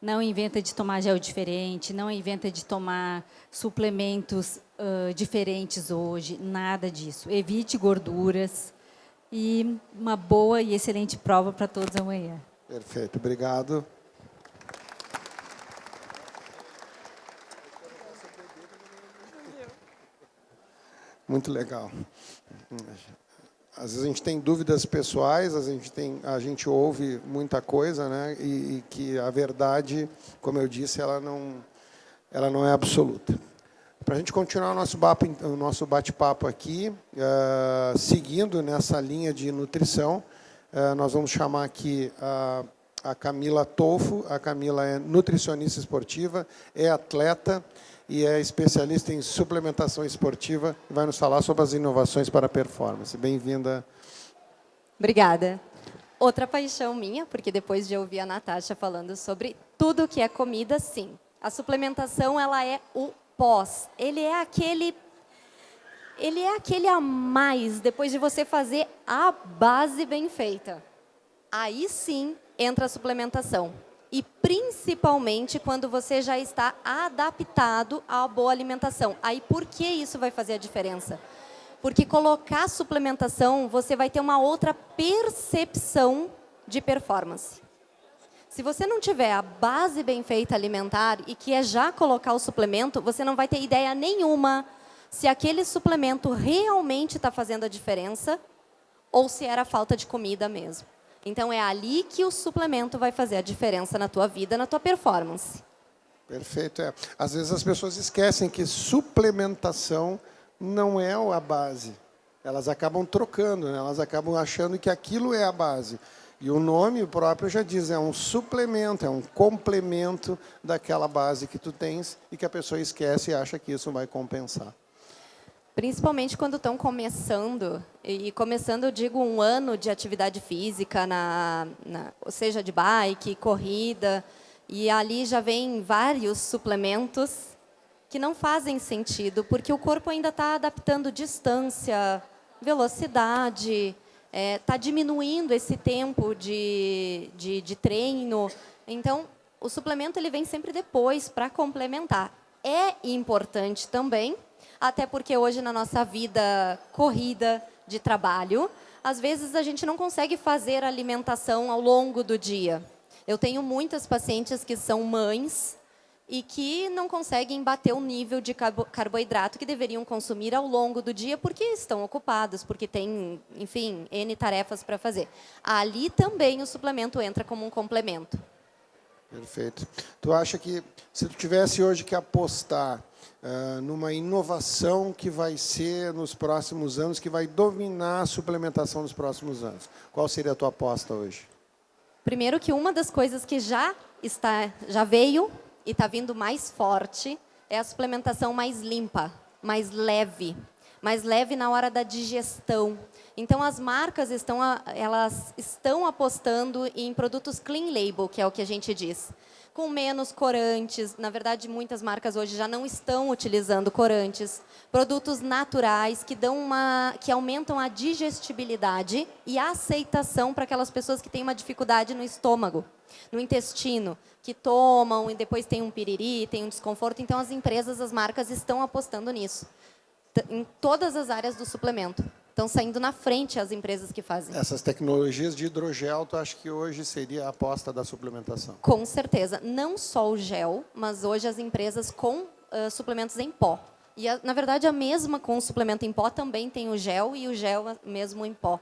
Speaker 3: Não inventa de tomar gel diferente, não inventa de tomar suplementos diferentes hoje, nada disso. Evite gorduras e uma boa e excelente prova para todos amanhã.
Speaker 1: Perfeito, obrigado. Muito legal. Às vezes a gente tem dúvidas pessoais, a gente ouve muita coisa, né? E que a verdade, como eu disse, ela não é absoluta. Para a gente continuar o nosso bate-papo aqui, seguindo nessa linha de nutrição, nós vamos chamar aqui a Camila Tolfo. A Camila é nutricionista esportiva, é atleta e é especialista em suplementação esportiva e vai nos falar sobre as inovações para a performance. Bem-vinda.
Speaker 4: Obrigada. Outra paixão minha, porque depois de ouvir a Natasha falando sobre tudo que é comida, sim. A suplementação ela é o pós, ele é aquele a mais, depois de você fazer a base bem feita. Aí sim entra a suplementação. E principalmente quando você já está adaptado à boa alimentação. Aí por que isso vai fazer a diferença? Porque colocar suplementação, você vai ter uma outra percepção de performance. Se você não tiver a base bem feita alimentar e que é já colocar o suplemento, você não vai ter ideia nenhuma se aquele suplemento realmente está fazendo a diferença ou se era falta de comida mesmo. Então, é ali que o suplemento vai fazer a diferença na tua vida, na tua performance.
Speaker 1: Perfeito. Às vezes as pessoas esquecem que suplementação não é a base. Elas acabam trocando, né? Elas acabam achando que aquilo é a base. E o nome próprio já diz, é um suplemento, é um complemento daquela base que tu tens e que a pessoa esquece e acha que isso vai compensar.
Speaker 4: Principalmente quando estão começando, e começando eu digo 1 ano de atividade física, ou seja, de bike, corrida, e ali já vem vários suplementos que não fazem sentido, porque o corpo ainda está adaptando distância, velocidade, está diminuindo esse tempo de treino. Então, o suplemento ele vem sempre depois para complementar. É importante também, até porque hoje na nossa vida corrida de trabalho, às vezes a gente não consegue fazer alimentação ao longo do dia. Eu tenho muitas pacientes que são mães e que não conseguem bater o nível de carboidrato que deveriam consumir ao longo do dia porque estão ocupadas, porque têm, enfim, N tarefas para fazer. Ali também o suplemento entra como um complemento.
Speaker 1: Perfeito. Tu acha que se tu tivesse hoje que apostar numa inovação que vai ser nos próximos anos, que vai dominar a suplementação nos próximos anos, qual seria a tua aposta hoje?
Speaker 4: Primeiro que uma das coisas que já veio e está vindo mais forte é a suplementação mais limpa, mais leve na hora da digestão. Então, as marcas elas estão apostando em produtos clean label, que é o que a gente diz, com menos corantes. Na verdade, muitas marcas hoje já não estão utilizando corantes. Produtos naturais que aumentam a digestibilidade e a aceitação para aquelas pessoas que têm uma dificuldade no estômago, no intestino, que tomam e depois tem um piriri, tem um desconforto. Então, as marcas estão apostando nisso, em todas as áreas do suplemento. Estão saindo na frente as empresas que fazem.
Speaker 1: Essas tecnologias de hidrogel, tu acha que hoje seria a aposta da suplementação?
Speaker 4: Com certeza. Não só o gel, mas hoje as empresas com suplementos em pó. E, na verdade, a mesma com o suplemento em pó também tem o gel e o gel mesmo em pó.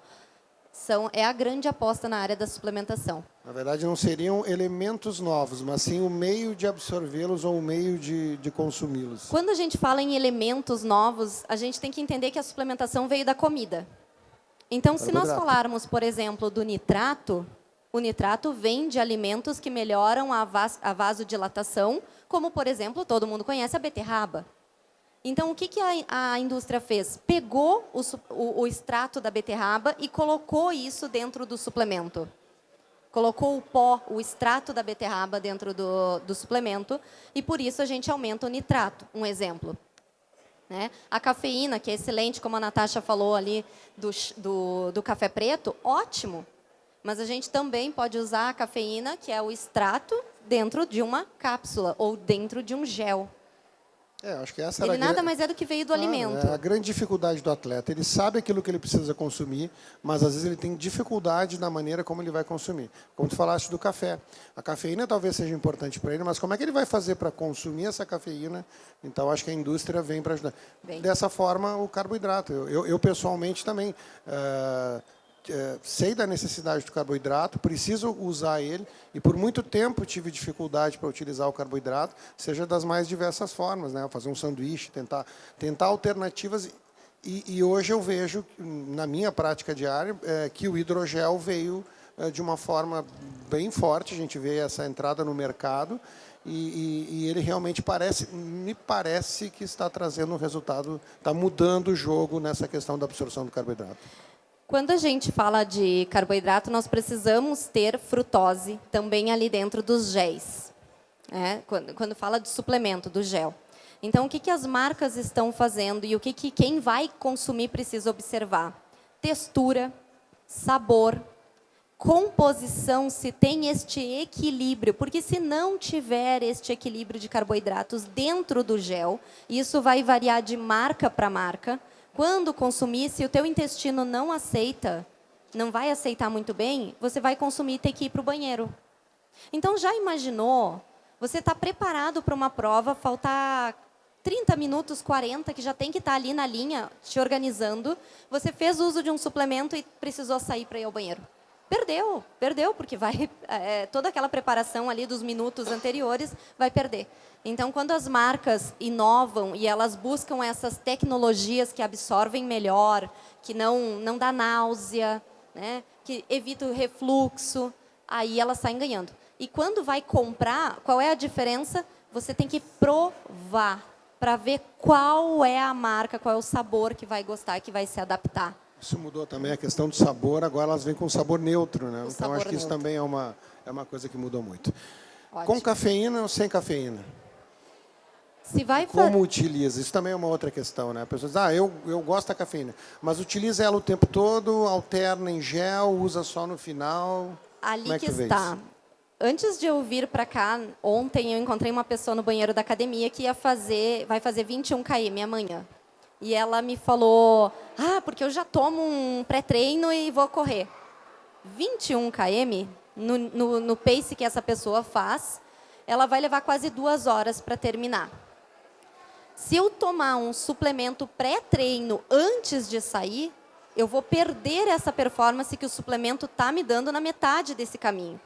Speaker 4: É a grande aposta na área da suplementação.
Speaker 1: Na verdade, não seriam elementos novos, mas sim o meio de absorvê-los ou o meio de consumi-los.
Speaker 4: Quando a gente fala em elementos novos, a gente tem que entender que a suplementação veio da comida. Então, se nós falarmos, por exemplo, do nitrato, o nitrato vem de alimentos que melhoram a vasodilatação, como, por exemplo, todo mundo conhece a beterraba. Então, o que a indústria fez? Pegou o extrato da beterraba e colocou isso dentro do suplemento. Colocou o pó, o extrato da beterraba dentro do suplemento e, por isso, a gente aumenta o nitrato. Um exemplo. Né? A cafeína, que é excelente, como a Natasha falou ali, do café preto, ótimo. Mas a gente também pode usar a cafeína, que é o extrato, dentro de uma cápsula ou dentro de um gel.
Speaker 1: Acho que essa
Speaker 4: ele nada mais é do que veio do alimento.
Speaker 1: É a grande dificuldade do atleta. Ele sabe aquilo que ele precisa consumir, mas às vezes ele tem dificuldade na maneira como ele vai consumir. Como tu falaste do café. A cafeína talvez seja importante para ele, mas como é que ele vai fazer para consumir essa cafeína? Então, acho que a indústria vem para ajudar. Dessa forma, o carboidrato. Eu pessoalmente também sei da necessidade do carboidrato, preciso usar ele, e por muito tempo tive dificuldade para utilizar o carboidrato, seja das mais diversas formas, né? Fazer um sanduíche, tentar alternativas, e hoje eu vejo, na minha prática diária, que o hidrogel veio de uma forma bem forte, a gente vê essa entrada no mercado, e ele realmente me parece que está trazendo um resultado, está mudando o jogo nessa questão da absorção do carboidrato.
Speaker 4: Quando a gente fala de carboidrato, nós precisamos ter frutose também ali dentro dos géis. Quando fala de suplemento, do gel. Então, o que as marcas estão fazendo e o que quem vai consumir precisa observar? Textura, sabor, composição, se tem este equilíbrio, porque se não tiver este equilíbrio de carboidratos dentro do gel, isso vai variar de marca para marca. Quando consumir, se o teu intestino não aceita, não vai aceitar muito bem, você vai consumir e ter que ir para o banheiro. Então, já imaginou? Você está preparado para uma prova, faltar 30 minutos, 40, que já tem que estar ali na linha, te organizando. Você fez uso de um suplemento e precisou sair para ir ao banheiro. Perdeu, porque vai toda aquela preparação ali dos minutos anteriores vai perder. Então, quando as marcas inovam e elas buscam essas tecnologias que absorvem melhor, que não dá náusea, né, que evita o refluxo, aí elas saem ganhando. E quando vai comprar, qual é a diferença? Você tem que provar para ver qual é a marca, qual é o sabor que vai gostar, que vai se adaptar.
Speaker 1: Isso mudou também a questão do sabor, agora elas vêm com sabor neutro, né? Então, acho que isso
Speaker 4: neutro.
Speaker 1: também é uma coisa que mudou muito.
Speaker 4: Ótimo.
Speaker 1: Com cafeína ou sem cafeína?
Speaker 4: Se vai
Speaker 1: Como utiliza? Isso também é uma outra questão, né? A pessoa diz, eu gosto da cafeína, mas utiliza ela o tempo todo, alterna em gel, usa só no final.
Speaker 4: Ali
Speaker 1: Como é
Speaker 4: que
Speaker 1: tu vê
Speaker 4: está.
Speaker 1: isso?
Speaker 4: Antes de eu vir para cá, ontem eu encontrei uma pessoa no banheiro da academia que vai fazer 21 km amanhã. E ela me falou, porque eu já tomo um pré-treino e vou correr. 21 km, no pace que essa pessoa faz, ela vai levar quase 2 horas para terminar. Se eu tomar um suplemento pré-treino antes de sair, eu vou perder essa performance que o suplemento está me dando na metade desse caminho.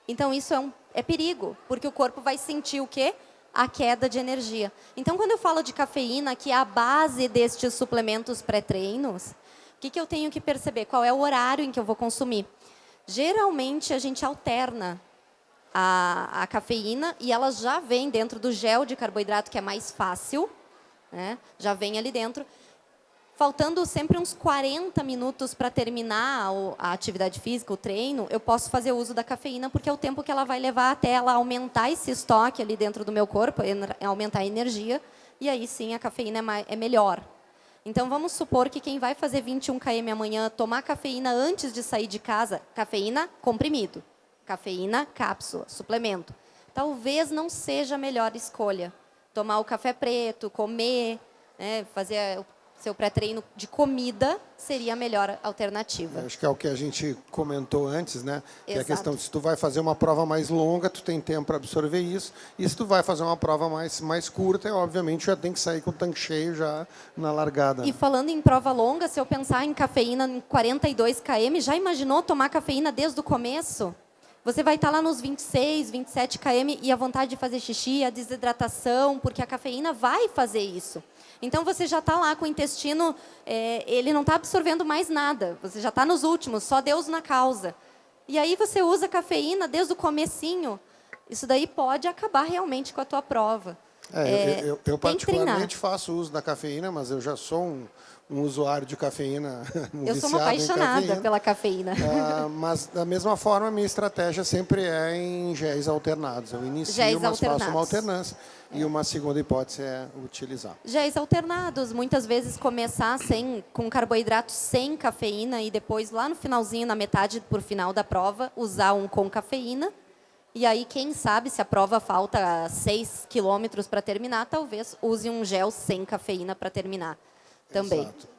Speaker 4: Então, isso é perigo, porque o corpo vai sentir o quê? A queda de energia. Então, quando eu falo de cafeína, que é a base destes suplementos pré-treinos, o que eu tenho que perceber? Qual é o horário em que eu vou consumir? Geralmente, a gente alterna a cafeína e ela já vem dentro do gel de carboidrato, que é mais fácil, né? Já vem ali dentro. Faltando sempre uns 40 minutos para terminar a atividade física, o treino, eu posso fazer uso da cafeína, porque é o tempo que ela vai levar até ela aumentar esse estoque ali dentro do meu corpo, aumentar a energia, e aí sim a cafeína é melhor. Então, vamos supor que quem vai fazer 21 km amanhã, tomar cafeína antes de sair de casa, cafeína comprimido, cafeína cápsula, suplemento. Talvez não seja a melhor escolha. Tomar o café preto, comer, né, fazer seu pré-treino de comida seria a melhor alternativa.
Speaker 1: Acho que é o que a gente comentou antes, né? Que é a
Speaker 4: Exato.
Speaker 1: questão de se tu vai fazer uma prova mais longa, tu tem tempo para absorver isso. E se tu vai fazer uma prova mais curta, obviamente já tem que sair com o tanque cheio já na largada.
Speaker 4: E falando em prova longa, se eu pensar em cafeína em 42 km, já imaginou tomar cafeína desde o começo? Você vai estar lá nos 26, 27 km e a vontade de fazer xixi, a desidratação, porque a cafeína vai fazer isso. Então, você já está lá com o intestino, ele não está absorvendo mais nada. Você já está nos últimos, só Deus na causa. E aí você usa a cafeína desde o comecinho. Isso daí pode acabar realmente com a tua prova.
Speaker 1: Eu
Speaker 4: tem que treinar.
Speaker 1: particularmente faço uso da cafeína, mas eu já sou um usuário de cafeína,
Speaker 4: Eu sou uma apaixonada pela cafeína.
Speaker 1: Mas, da mesma forma, a minha estratégia sempre é em géis alternados. Eu inicio, mas faço uma alternância. E uma segunda hipótese é utilizar.
Speaker 4: Géis alternados, muitas vezes começar com carboidrato sem cafeína e depois, lá no finalzinho, na metade por final da prova, usar um com cafeína. E aí, quem sabe, se a prova falta 6 quilômetros para terminar, talvez use um gel sem cafeína para terminar também.
Speaker 1: Exato.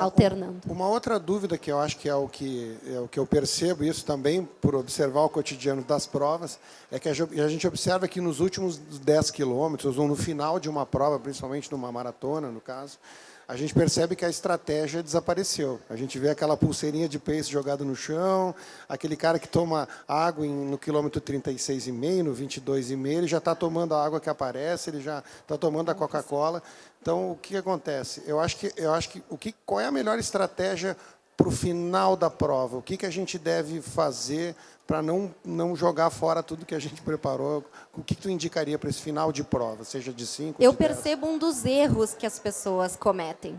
Speaker 4: Alternando.
Speaker 1: Uma outra dúvida que eu acho que é o que eu percebo, isso também por observar o cotidiano das provas, é que a gente observa que nos últimos 10 quilômetros, ou no final de uma prova, principalmente numa maratona, no caso, a gente percebe que a estratégia desapareceu. A gente vê aquela pulseirinha de pace jogada no chão, aquele cara que toma água no quilômetro 36,5, no 22,5, ele já está tomando a água que aparece, ele já está tomando a Coca-Cola. Então, o que acontece? Eu acho que qual é a melhor estratégia para o final da prova? O que a gente deve fazer para não jogar fora tudo que a gente preparou? O que tu indicaria para esse final de prova, seja de 5,
Speaker 4: Eu
Speaker 1: de 10?
Speaker 4: percebo um dos erros que as pessoas cometem.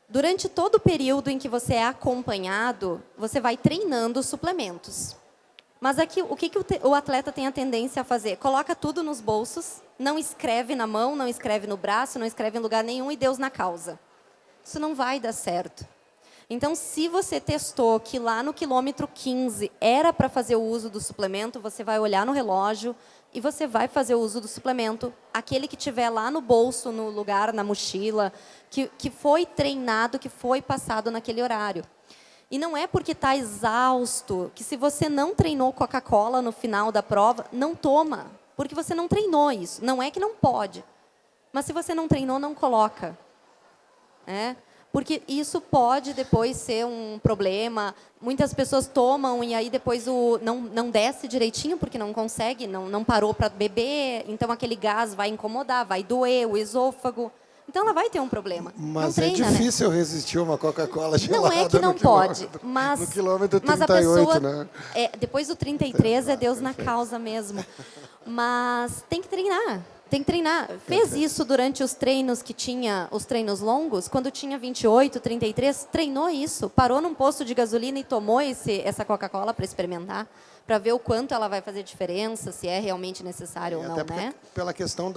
Speaker 4: Durante todo o período em que você é acompanhado, você vai treinando suplementos. Mas aqui, o que o atleta tem a tendência a fazer? Coloca tudo nos bolsos, não escreve na mão, não escreve no braço, não escreve em lugar nenhum e Deus na causa. Isso não vai dar certo. Então, se você testou que lá no quilômetro 15 era para fazer o uso do suplemento, você vai olhar no relógio e você vai fazer o uso do suplemento. Aquele que tiver lá no bolso, no lugar, na mochila, que foi treinado, que foi passado naquele horário. E não é porque está exausto, que se você não treinou Coca-Cola no final da prova, não toma, porque você não treinou isso. Não é que não pode, mas se você não treinou, não coloca. Porque isso pode depois ser um problema. Muitas pessoas tomam e aí depois não desce direitinho, porque não consegue, não parou para beber, então aquele gás vai incomodar, vai doer o esôfago. Então ela vai ter um problema.
Speaker 1: Mas
Speaker 4: treina,
Speaker 1: é difícil resistir uma Coca-Cola gelada.
Speaker 4: Não é que não pode, mas
Speaker 1: no quilômetro 38,
Speaker 4: mas a pessoa,
Speaker 1: né?
Speaker 4: Depois do 33 é Deus na causa mesmo. Mas tem que treinar. Tem que treinar. Fez isso durante os treinos que tinha, os treinos longos, quando tinha 28, 33, treinou isso. Parou num posto de gasolina e tomou essa Coca-Cola para experimentar, para ver o quanto ela vai fazer diferença, se é realmente necessário ou não, né?
Speaker 1: Pela questão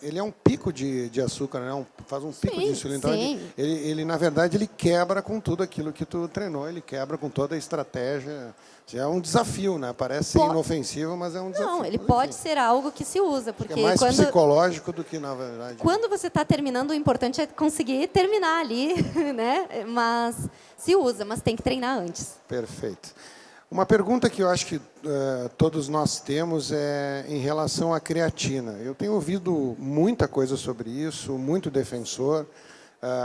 Speaker 1: ele é um pico de açúcar, né? Faz um pico de insulina. Então, ele, na verdade, ele quebra com tudo aquilo que tu treinou, ele quebra com toda a estratégia. É um desafio, né? Parece ser inofensivo, mas é um desafio.
Speaker 4: Não, ele pode ser algo que se usa, porque
Speaker 1: é mais psicológico do que, na verdade.
Speaker 4: Quando você está terminando, o importante é conseguir terminar ali, né? Mas se usa, mas tem que treinar antes.
Speaker 1: Perfeito. Uma pergunta que eu acho que todos nós temos é em relação à creatina. Eu tenho ouvido muita coisa sobre isso, muito defensor.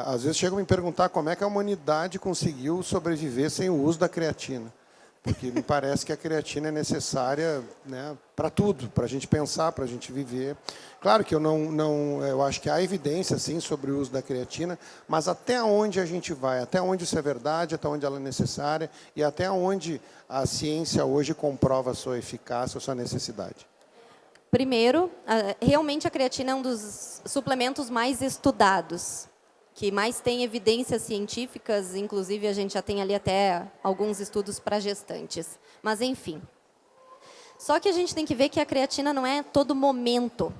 Speaker 1: Às vezes chegam a me perguntar como é que a humanidade conseguiu sobreviver sem o uso da creatina. Porque me parece que a creatina é necessária, né, para tudo, para a gente pensar, para a gente viver. Claro que eu acho que há evidência, sim, sobre o uso da creatina, mas até onde a gente vai, até onde isso é verdade, até onde ela é necessária e até onde a ciência hoje comprova a sua eficácia, a sua necessidade.
Speaker 4: Primeiro, realmente a creatina é um dos suplementos mais estudados, que mais tem evidências científicas, inclusive a gente já tem ali até alguns estudos para gestantes. Mas, enfim. Só que a gente tem que ver que a creatina não é todo momento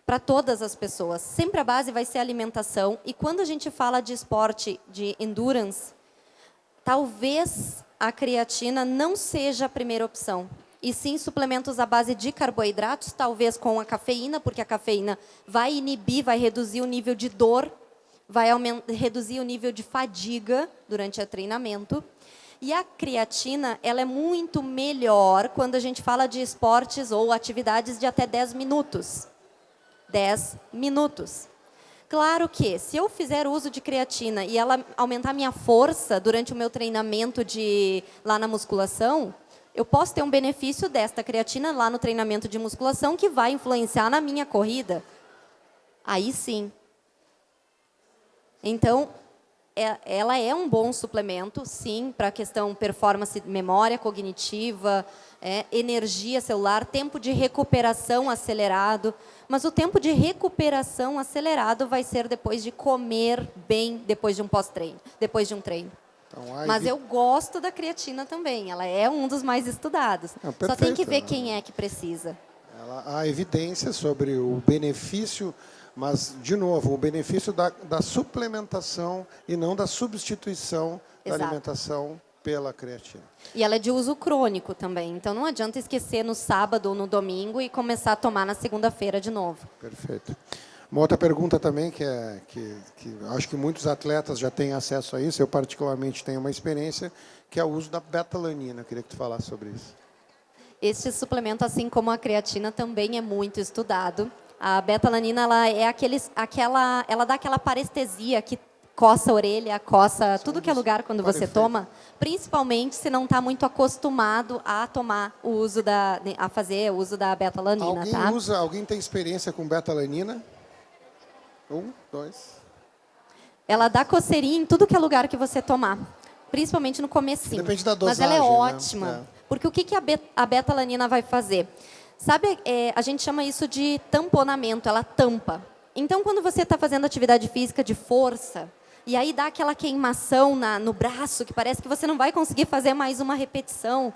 Speaker 4: para todas as pessoas. Sempre a base vai ser a alimentação. E quando a gente fala de esporte de endurance, talvez a creatina não seja a primeira opção. E sim suplementos à base de carboidratos, talvez com a cafeína, porque a cafeína vai inibir, vai reduzir o nível de dor, vai reduzir o nível de fadiga durante o treinamento. E a creatina, ela é muito melhor quando a gente fala de esportes ou atividades de até 10 minutos. 10 minutos. Claro que, se eu fizer uso de creatina e ela aumentar minha força durante o meu treinamento lá na musculação, eu posso ter um benefício desta creatina lá no treinamento de musculação que vai influenciar na minha corrida. Aí sim. Então, ela é um bom suplemento, sim, para a questão performance, memória cognitiva, energia celular, tempo de recuperação acelerado. Mas o tempo de recuperação acelerado vai ser depois de comer bem, depois de um pós-treino, depois de um treino. Então, mas eu gosto da creatina também, ela é um dos mais estudados.
Speaker 1: Perfeito.
Speaker 4: Só tem que ver quem é que precisa.
Speaker 1: Há evidência sobre o benefício. Mas, de novo, o benefício da suplementação e não da substituição da alimentação pela creatina.
Speaker 4: E ela é de uso crônico também. Então, não adianta esquecer no sábado ou no domingo e começar a tomar na segunda-feira de novo.
Speaker 1: Perfeito. Uma outra pergunta também, que acho que muitos atletas já têm acesso a isso, eu particularmente tenho uma experiência, que é o uso da betalanina. Eu queria que tu falasse sobre isso.
Speaker 4: Este suplemento, assim como a creatina, também é muito estudado. A betalanina, ela dá aquela parestesia que coça a orelha, coça tudo que é lugar quando você toma, principalmente se não está muito acostumado a tomar a fazer o uso da betalanina.
Speaker 1: Alguém tem experiência com betalanina? 1, 2.
Speaker 4: Ela dá coceirinha em tudo que é lugar que você tomar, principalmente no comecinho.
Speaker 1: Depende da dosagem.
Speaker 4: Mas ela é ótima, né? Porque o que a betalanina vai fazer? Sabe, a gente chama isso de tamponamento, ela tampa. Então, quando você está fazendo atividade física de força, e aí dá aquela queimação no braço, que parece que você não vai conseguir fazer mais uma repetição,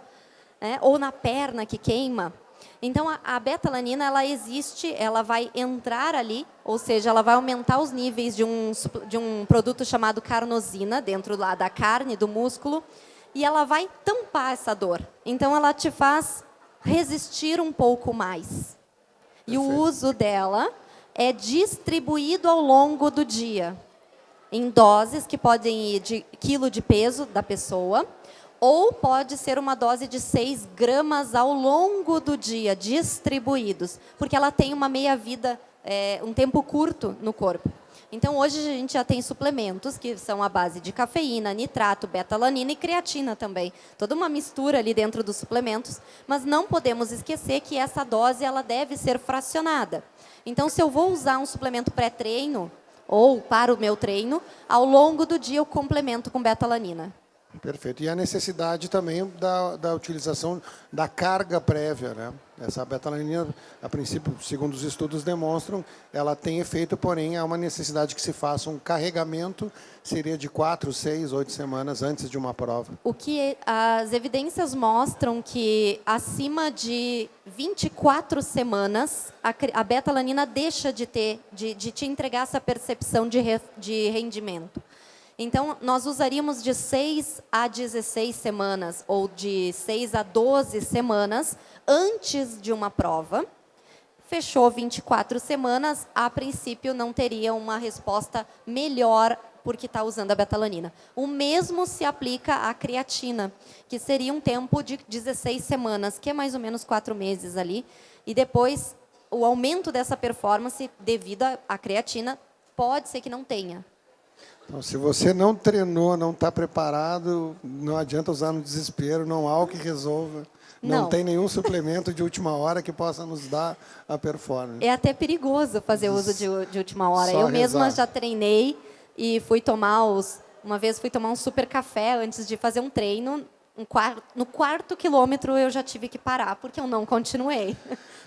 Speaker 4: né? Ou na perna que queima. Então, a betalanina, ela existe, ela vai entrar ali, ou seja, ela vai aumentar os níveis de um produto chamado carnosina, dentro lá da carne, do músculo, e ela vai tampar essa dor. Então, ela te faz resistir um pouco mais. E o uso dela é distribuído ao longo do dia, em doses que podem ir de quilo de peso da pessoa, ou pode ser uma dose de 6 gramas ao longo do dia, distribuídos, porque ela tem uma meia-vida, um tempo curto no corpo. Então, hoje a gente já tem suplementos que são à base de cafeína, nitrato, betalanina e creatina também. Toda uma mistura ali dentro dos suplementos, mas não podemos esquecer que essa dose ela deve ser fracionada. Então, se eu vou usar um suplemento pré-treino ou para o meu treino, ao longo do dia eu complemento com betalanina.
Speaker 1: Perfeito. E a necessidade também da utilização da carga prévia, né? Essa betalanina, a princípio, segundo os estudos demonstram, ela tem efeito, porém há uma necessidade que se faça um carregamento, seria de 4, 6, 8 semanas antes de uma prova.
Speaker 4: O que as evidências mostram que acima de 24 semanas a betalanina deixa de te entregar essa percepção de rendimento. Então, nós usaríamos de 6 a 16 semanas, ou de 6 a 12 semanas, antes de uma prova. Fechou 24 semanas, a princípio não teria uma resposta melhor porque está usando a betalanina. O mesmo se aplica à creatina, que seria um tempo de 16 semanas, que é mais ou menos 4 meses ali. E depois, o aumento dessa performance devido à creatina, pode ser que não tenha.
Speaker 1: Então, se você não treinou, não está preparado, não adianta usar no desespero, não há o que resolva. Não tem nenhum suplemento de última hora que possa nos dar a performance.
Speaker 4: É até perigoso fazer uso de última hora.
Speaker 1: Só
Speaker 4: Eu mesma
Speaker 1: rezar.
Speaker 4: já treinei e fui tomar uma vez fui tomar um super café antes de fazer um treino. No quarto quilômetro eu já tive que parar, porque eu não continuei.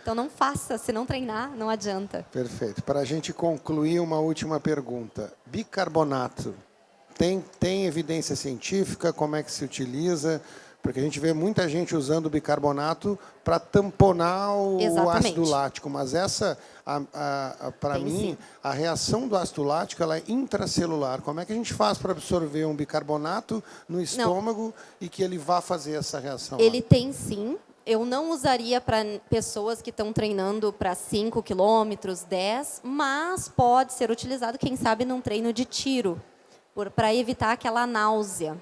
Speaker 4: Então não faça, se não treinar, não adianta.
Speaker 1: Perfeito. Para a gente concluir, uma última pergunta. Bicarbonato, tem evidência científica? Como é que se utiliza? Porque a gente vê muita gente usando o bicarbonato para tamponar o
Speaker 4: Exatamente.
Speaker 1: ácido lático, mas para
Speaker 4: Tem
Speaker 1: mim,
Speaker 4: sim.
Speaker 1: a reação do ácido lático ela é intracelular. Como é que a gente faz para absorver um bicarbonato no estômago e que ele vá fazer essa reação?
Speaker 4: Ele tem sim. Eu não usaria para pessoas que estão treinando para 5 quilômetros, 10, mas pode ser utilizado, quem sabe, num treino de tiro, para evitar aquela náusea.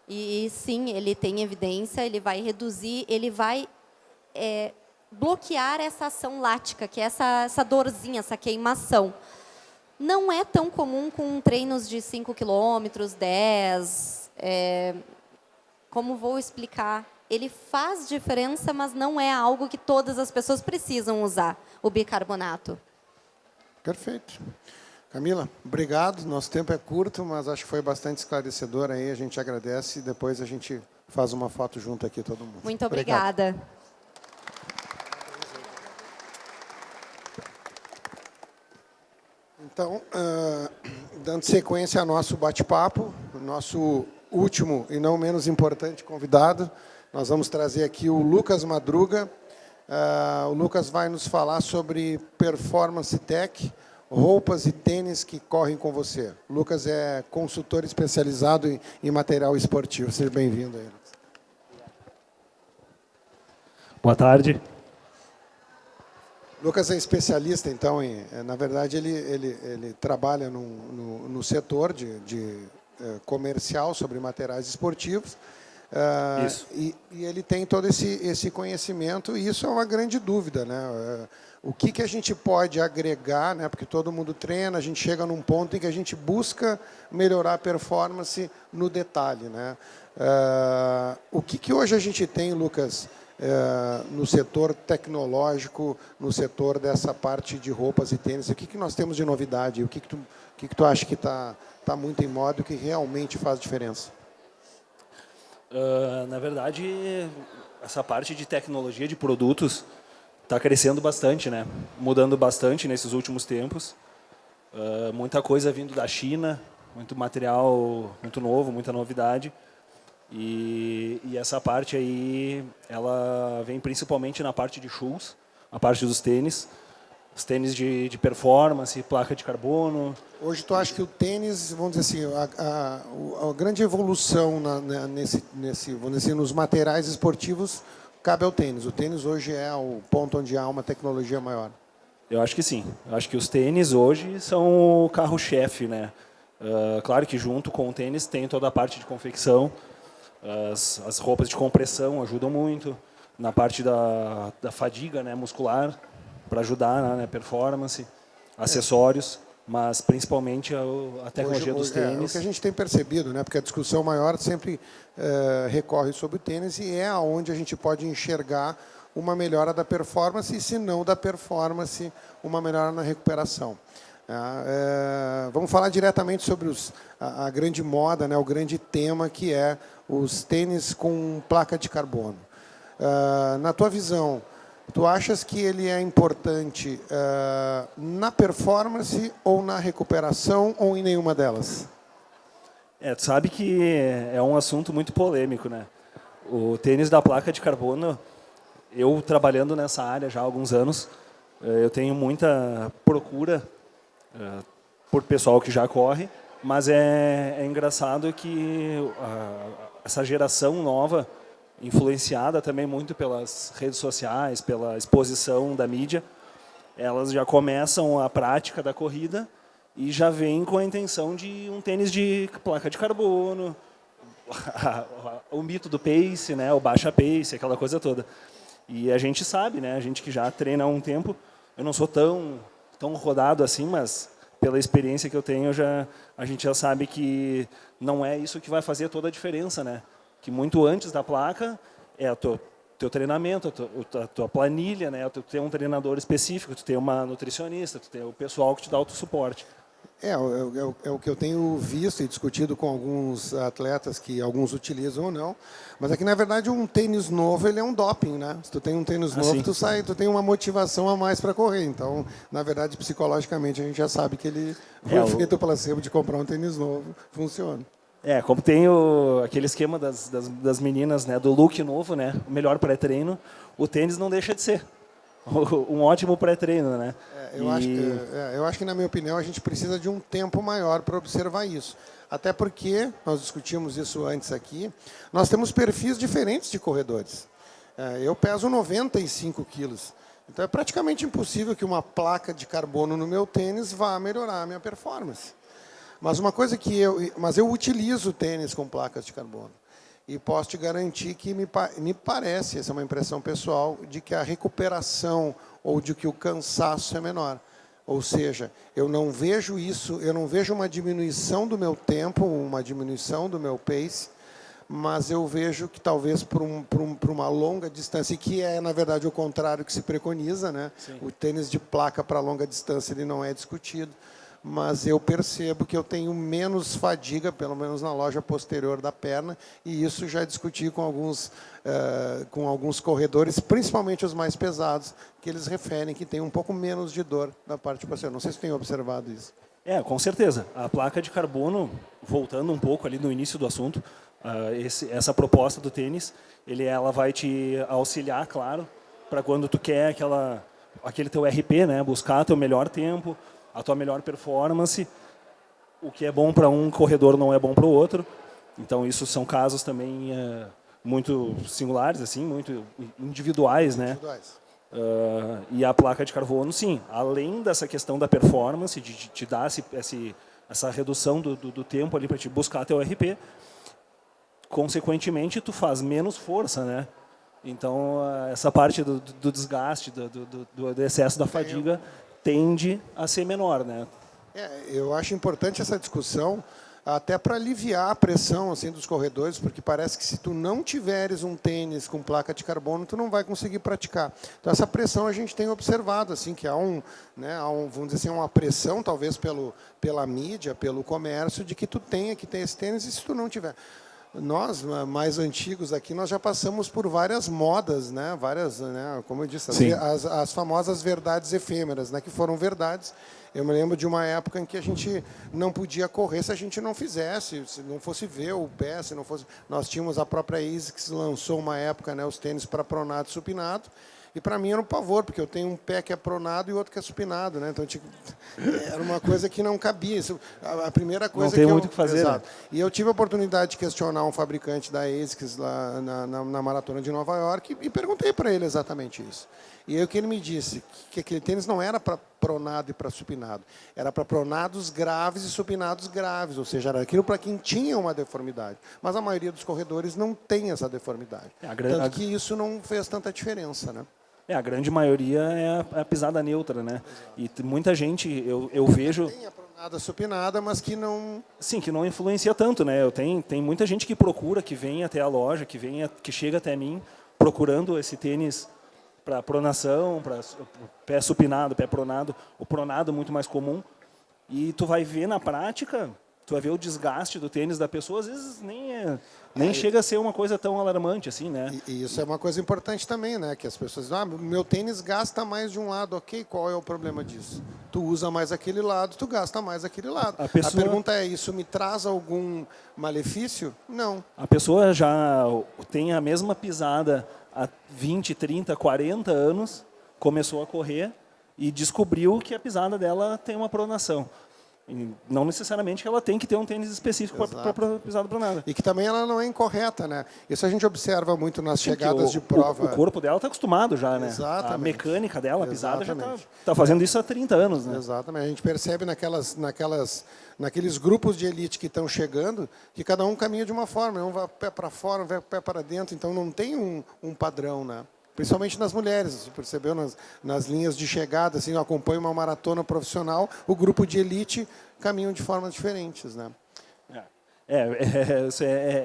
Speaker 4: E sim, ele tem evidência, ele vai reduzir, ele vai bloquear essa ação lática, que é essa dorzinha, essa queimação. Não é tão comum com treinos de 5 quilômetros, 10. Como vou explicar? Ele faz diferença, mas não é algo que todas as pessoas precisam usar, o bicarbonato.
Speaker 1: Perfeito. Camila, obrigado. Nosso tempo é curto, mas acho que foi bastante esclarecedor aí. A gente agradece e depois a gente faz uma foto junto aqui, todo mundo.
Speaker 4: Muito
Speaker 1: Obrigado.
Speaker 4: obrigada.
Speaker 1: Então, dando sequência ao nosso bate-papo, nosso último e não menos importante convidado, nós vamos trazer aqui o Lucas Madruga. O Lucas vai nos falar sobre Performance Tech, roupas e tênis que correm com você. O Lucas é consultor especializado em material esportivo. Seja bem-vindo aí, Lucas.
Speaker 5: Boa tarde.
Speaker 1: Lucas é especialista, então, na verdade, ele trabalha no setor de comercial sobre materiais esportivos.
Speaker 5: Isso.
Speaker 1: E ele tem todo esse conhecimento, e isso é uma grande dúvida, né? O que a gente pode agregar, né? Porque todo mundo treina, a gente chega num ponto em que a gente busca melhorar a performance no detalhe, né? O que hoje a gente tem, Lucas, no setor tecnológico, no setor dessa parte de roupas e tênis? O que nós temos de novidade? O que tu acha que está muito em moda e que realmente faz diferença?
Speaker 5: Na verdade, essa parte de tecnologia de produtos está crescendo bastante, né? Mudando bastante nesses últimos tempos. Muita coisa vindo da China, muito material muito novo, muita novidade. E essa parte aí, ela vem principalmente na parte de shoes, a parte dos tênis, os tênis de performance, placa de carbono.
Speaker 1: Hoje tu acha que o tênis, vamos dizer assim, a grande evolução vamos dizer assim, nos materiais esportivos cabe ao tênis. O tênis hoje é o ponto onde há uma tecnologia maior.
Speaker 5: Eu acho que sim. Eu acho que os tênis hoje são o carro-chefe, né? Claro que junto com o tênis tem toda a parte de confecção, as roupas de compressão ajudam muito, na parte da fadiga, né, muscular, para ajudar na performance, acessórios, mas principalmente a tecnologia dos tênis.
Speaker 1: O que a gente tem percebido, né, porque a discussão maior sempre recorre sobre o tênis e é onde a gente pode enxergar uma melhora da performance e, se não da performance, uma melhora na recuperação. Vamos falar diretamente sobre a grande moda, né, o grande tema, que é os tênis com placa de carbono. Na tua visão, tu achas que ele é importante na performance ou na recuperação ou em nenhuma delas?
Speaker 5: Tu sabe que é um assunto muito polêmico, né? O tênis da placa de carbono, eu trabalhando nessa área já há alguns anos, eu tenho muita procura por pessoal que já corre, mas é engraçado que essa geração nova, influenciada também muito pelas redes sociais, pela exposição da mídia, elas já começam a prática da corrida e já vêm com a intenção de um tênis de placa de carbono, o mito do pace, né, o baixa pace, aquela coisa toda. E a gente sabe, né, a gente que já treina há um tempo, eu não sou tão rodado assim, mas pela experiência que eu tenho, a gente já sabe que não é isso que vai fazer toda a diferença, né? Que muito antes da placa é o teu treinamento, a tua planilha, né? Tu tem um treinador específico, tu tem uma nutricionista, tu tem o pessoal que te dá o suporte.
Speaker 1: É o que eu tenho visto e discutido com alguns atletas, que alguns utilizam ou não, mas é que, na verdade, um tênis novo ele é um doping, né? Se tu tem um tênis novo, tu tem uma motivação a mais para correr. Então, na verdade, psicologicamente, a gente já sabe que ele, o efeito placebo de comprar um tênis novo, funciona.
Speaker 5: Como tem aquele esquema das meninas, né, do look novo, né, o melhor pré-treino, o tênis não deixa de ser um ótimo pré-treino, né?
Speaker 1: Eu acho que, na minha opinião, a gente precisa de um tempo maior para observar isso. Até porque, nós discutimos isso antes aqui, nós temos perfis diferentes de corredores. Eu peso 95 quilos. Então, é praticamente impossível que uma placa de carbono no meu tênis vá melhorar a minha performance. Mas mas eu utilizo tênis com placas de carbono. E posso te garantir que me parece, essa é uma impressão pessoal, de que a recuperação ou de que o cansaço é menor. Ou seja, eu não vejo uma diminuição do meu tempo, uma diminuição do meu pace, mas eu vejo que talvez por uma longa distância, e que é, na verdade, o contrário que se preconiza, né? O tênis de placa para longa distância ele não é discutido, mas eu percebo que eu tenho menos fadiga, pelo menos na loja posterior da perna, e isso já discuti com alguns corredores, principalmente os mais pesados, que eles referem que tem um pouco menos de dor na parte posterior. Não sei se tem observado isso.
Speaker 5: Com certeza. A placa de carbono, voltando um pouco ali no início do assunto, essa proposta do tênis, ela vai te auxiliar, claro, para quando tu quer aquele teu RP, né, buscar teu melhor tempo, a tua melhor performance. O que é bom para um corredor não é bom para o outro. Então, isso são casos também muito singulares, assim, muito individuais, né? E a placa de carbono, sim, além dessa questão da performance, de te dar essa redução do tempo ali para te buscar teu RP, consequentemente, tu faz menos força, né? Então, essa parte do desgaste, do excesso da fadiga, tende a ser menor, né?
Speaker 1: Eu acho importante essa discussão, até para aliviar a pressão assim dos corredores, porque parece que se tu não tiveres um tênis com placa de carbono, tu não vai conseguir praticar. Então essa pressão a gente tem observado, assim, que vamos dizer assim, uma pressão talvez pela mídia, pelo comércio, de que tu tenha que ter esse tênis, e se tu não tiver. nós, mais antigos aqui, nós já passamos por várias modas, né? Várias, né? Como eu disse,
Speaker 5: Sim.
Speaker 1: as famosas verdades efêmeras, né? Que foram verdades. Eu me lembro de uma época em que a gente não podia correr se a gente não fizesse, se não fosse ver o pé, se não fosse... Nós tínhamos a própria ASICS, lançou uma época, né, os tênis para pronado e supinado, e para mim era um pavor, porque eu tenho um pé que é pronado e outro que é supinado, né? Então era uma coisa que não cabia. Isso, a primeira coisa
Speaker 5: não tem
Speaker 1: que
Speaker 5: muito o que fazer.
Speaker 1: Exato.
Speaker 5: Né?
Speaker 1: E eu tive a oportunidade de questionar um fabricante da ASICS lá na maratona de Nova York e perguntei para ele exatamente isso. E aí o que ele me disse, que aquele tênis não era para pronado e para supinado, era para pronados graves e supinados graves, ou seja, era aquilo para quem tinha uma deformidade. Mas a maioria dos corredores não tem essa deformidade. Tanto que isso não fez tanta diferença, né?
Speaker 5: A grande maioria é a pisada neutra, né? Exato. E muita gente, eu vejo...
Speaker 1: Tem a pronada supinada, mas que não...
Speaker 5: Sim, que não influencia tanto, né? Tem muita gente que procura, que vem até a loja, que chega até mim, procurando esse tênis para pronação, para pé supinado, pé pronado, o pronado muito mais comum. E tu vai ver na prática, tu vai ver o desgaste do tênis da pessoa, às vezes nem chega a ser uma coisa tão alarmante assim, né?
Speaker 1: E isso é uma coisa importante também, né? Que as pessoas dizem, meu tênis gasta mais de um lado, ok, qual é o problema disso? Tu usa mais aquele lado, tu gasta mais aquele lado. A pergunta é, isso me traz algum malefício? Não.
Speaker 5: A pessoa já tem a mesma pisada há 20, 30, 40 anos, começou a correr e descobriu que a pisada dela tem uma pronação. E não necessariamente ela tem que ter um tênis específico para pisada pronada.
Speaker 1: E que também ela não é incorreta, né? Isso a gente observa muito nas chegadas de prova.
Speaker 5: O corpo dela está acostumado já, né?
Speaker 1: Exatamente.
Speaker 5: A mecânica dela, a pisada, já está fazendo isso há 30 anos, né?
Speaker 1: Exatamente. A gente percebe naqueles grupos de elite que estão chegando, que cada um caminha de uma forma. Um vai pé para fora, um vai pé para dentro. Então não tem um padrão, né? Principalmente nas mulheres, você percebeu nas linhas de chegada, assim, eu acompanho uma maratona profissional, o grupo de elite caminham de formas diferentes, né?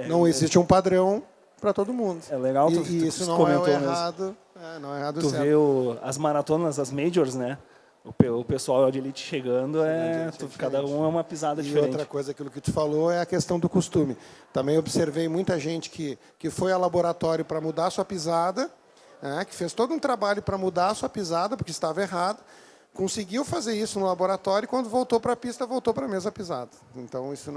Speaker 1: Não existe um padrão para todo mundo.
Speaker 5: É legal,
Speaker 1: e isso não é errado. Não é errado.
Speaker 5: Tu vê as maratonas, as majors, né? O pessoal de elite chegando, cada um é uma pisada diferente.
Speaker 1: E outra coisa, aquilo que tu falou, é a questão do costume. Também observei muita gente que foi ao laboratório para mudar a sua pisada, que fez todo um trabalho para mudar a sua pisada, porque estava errado, conseguiu fazer isso no laboratório e, quando voltou para a pista, voltou para a mesma pisada. Então, isso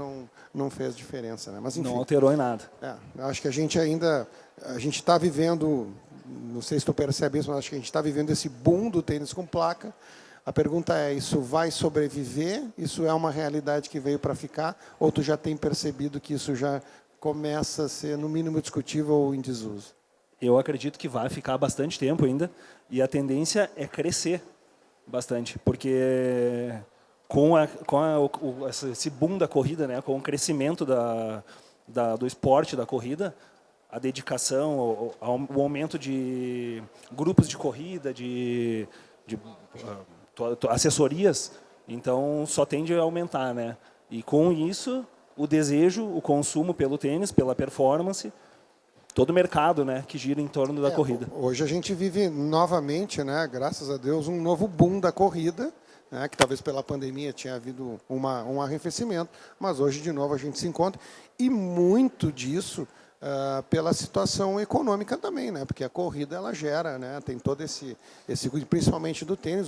Speaker 1: não fez diferença. Né? Mas, enfim,
Speaker 5: não alterou em nada.
Speaker 1: Acho que a gente está vivendo, não sei se tu percebe isso, mas acho que a gente está vivendo esse boom do tênis com placa. A pergunta é, isso vai sobreviver? Isso é uma realidade que veio para ficar? Ou tu já tem percebido que isso já começa a ser, no mínimo, discutível ou em desuso?
Speaker 5: Eu acredito que vai ficar bastante tempo ainda, e a tendência é crescer bastante, porque com esse boom da corrida, né, com o crescimento do esporte da corrida, a dedicação, o aumento de grupos de corrida, de assessorias, então só tende a aumentar, né? E com isso, o desejo, o consumo pelo tênis, pela performance, todo o mercado, né, que gira em torno da corrida.
Speaker 1: Hoje a gente vive novamente, né, graças a Deus, um novo boom da corrida, né, que talvez pela pandemia tinha havido um arrefecimento, mas hoje de novo a gente se encontra, e muito disso pela situação econômica também, né, porque a corrida ela gera, né, tem todo esse principalmente do tênis.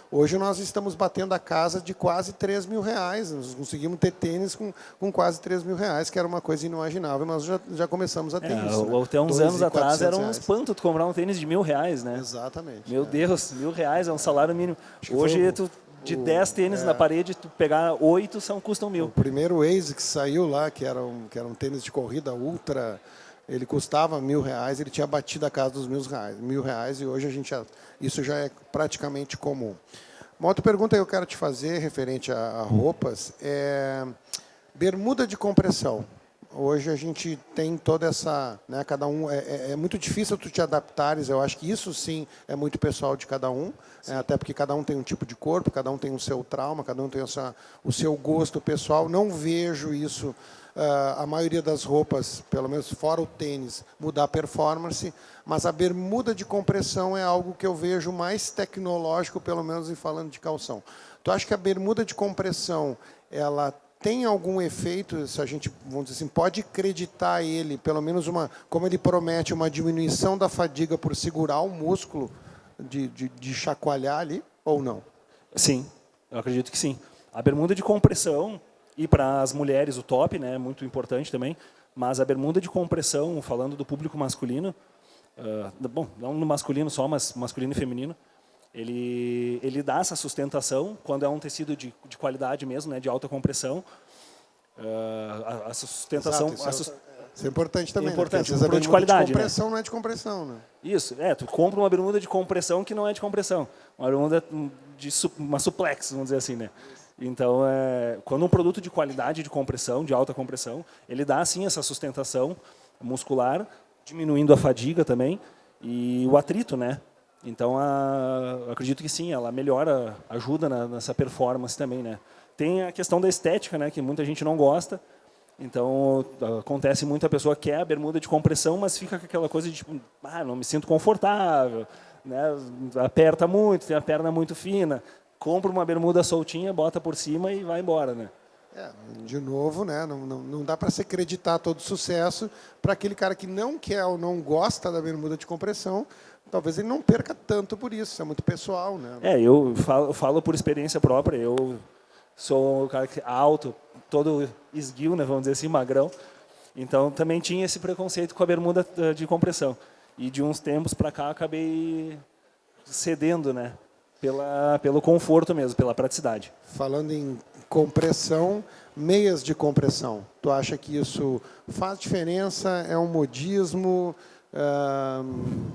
Speaker 1: Hoje nós estamos batendo a casa de quase R$3.000, nós conseguimos ter tênis com quase R$3.000, que era uma coisa inimaginável, mas já começamos a ter isso. Né?
Speaker 5: Até uns anos atrás era um espanto tu comprar um tênis de R$1.000, né?
Speaker 1: Exatamente.
Speaker 5: Meu Deus, R$1.000 é um salário mínimo. Hoje de 10 tênis na parede, tu pegar 8 custam 1.000. O
Speaker 1: primeiro ASICS que saiu lá, que era um tênis de corrida ultra, ele custava R$1.000, ele tinha batido a casa dos R$1.000, e hoje isso já é praticamente comum. Uma outra pergunta que eu quero te fazer, referente a roupas, é bermuda de compressão. Hoje a gente tem toda essa, né, cada um é muito difícil tu te adaptares. Eu acho que isso sim é muito pessoal de cada um, até porque cada um tem um tipo de corpo, cada um tem o seu trauma, cada um tem o seu gosto pessoal. Não vejo isso, a maioria das roupas, pelo menos fora o tênis, mudar a performance, mas a bermuda de compressão é algo que eu vejo mais tecnológico, pelo menos em falando de calção. Tu acha que a bermuda de compressão ela tem algum efeito, se a gente, vamos dizer assim, pode acreditar ele, pelo menos como ele promete, uma diminuição da fadiga por segurar o músculo de chacoalhar ali, ou não?
Speaker 5: Sim, eu acredito que sim. A bermuda de compressão, e para as mulheres o top, né, é muito importante também, mas a bermuda de compressão, falando do público masculino, bom, não no masculino só, mas masculino e feminino, ele dá essa sustentação quando é um tecido de qualidade mesmo, né, de alta compressão. A sustentação...
Speaker 1: Exato, isso é importante também.
Speaker 5: Importante,
Speaker 1: né?
Speaker 5: um produto de qualidade.
Speaker 1: De compressão, né? Não é de compressão, né?
Speaker 5: Isso, tu compra uma bermuda de compressão que não é de compressão. Uma bermuda uma suplex, vamos dizer assim, né? Então, quando um produto de qualidade de compressão, de alta compressão, ele dá, sim, essa sustentação muscular, diminuindo a fadiga também, e o atrito, né? Então, eu acredito que sim, ela melhora, ajuda nessa performance também, né? Tem a questão da estética, né? Que muita gente não gosta. Então, acontece muito, a pessoa quer a bermuda de compressão, mas fica com aquela coisa de, tipo, não me sinto confortável, né? Aperta muito, tem a perna muito fina. Compra uma bermuda soltinha, bota por cima e vai embora, né?
Speaker 1: De novo, né? Não dá para se acreditar todo o sucesso para aquele cara que não quer ou não gosta da bermuda de compressão. Talvez ele não perca tanto por isso, é muito pessoal, né?
Speaker 5: Eu falo por experiência própria. Eu sou um cara alto, todo esguio, né? Vamos dizer assim, magrão. Então também tinha esse preconceito com a bermuda de compressão. E de uns tempos para cá acabei cedendo, né? Pelo conforto mesmo, pela praticidade.
Speaker 1: Falando em compressão, meias de compressão. Tu acha que isso faz diferença? É um modismo?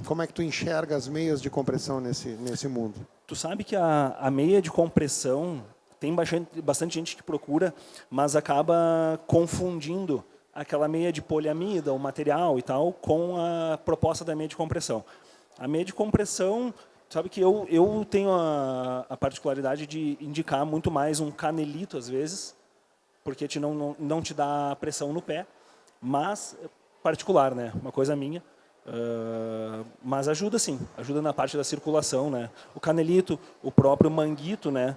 Speaker 1: Como é que tu enxerga as meias de compressão nesse mundo?
Speaker 5: Tu sabe que a meia de compressão tem bastante gente que procura, mas acaba confundindo aquela meia de poliamida, o material e tal, com a proposta da meia de compressão. A meia de compressão... Sabe que eu tenho a particularidade de indicar muito mais um canelito, às vezes, porque não te dá pressão no pé, mas particular, né? Uma coisa minha. Mas ajuda, sim. Ajuda na parte da circulação, né? O canelito, o próprio manguito, né?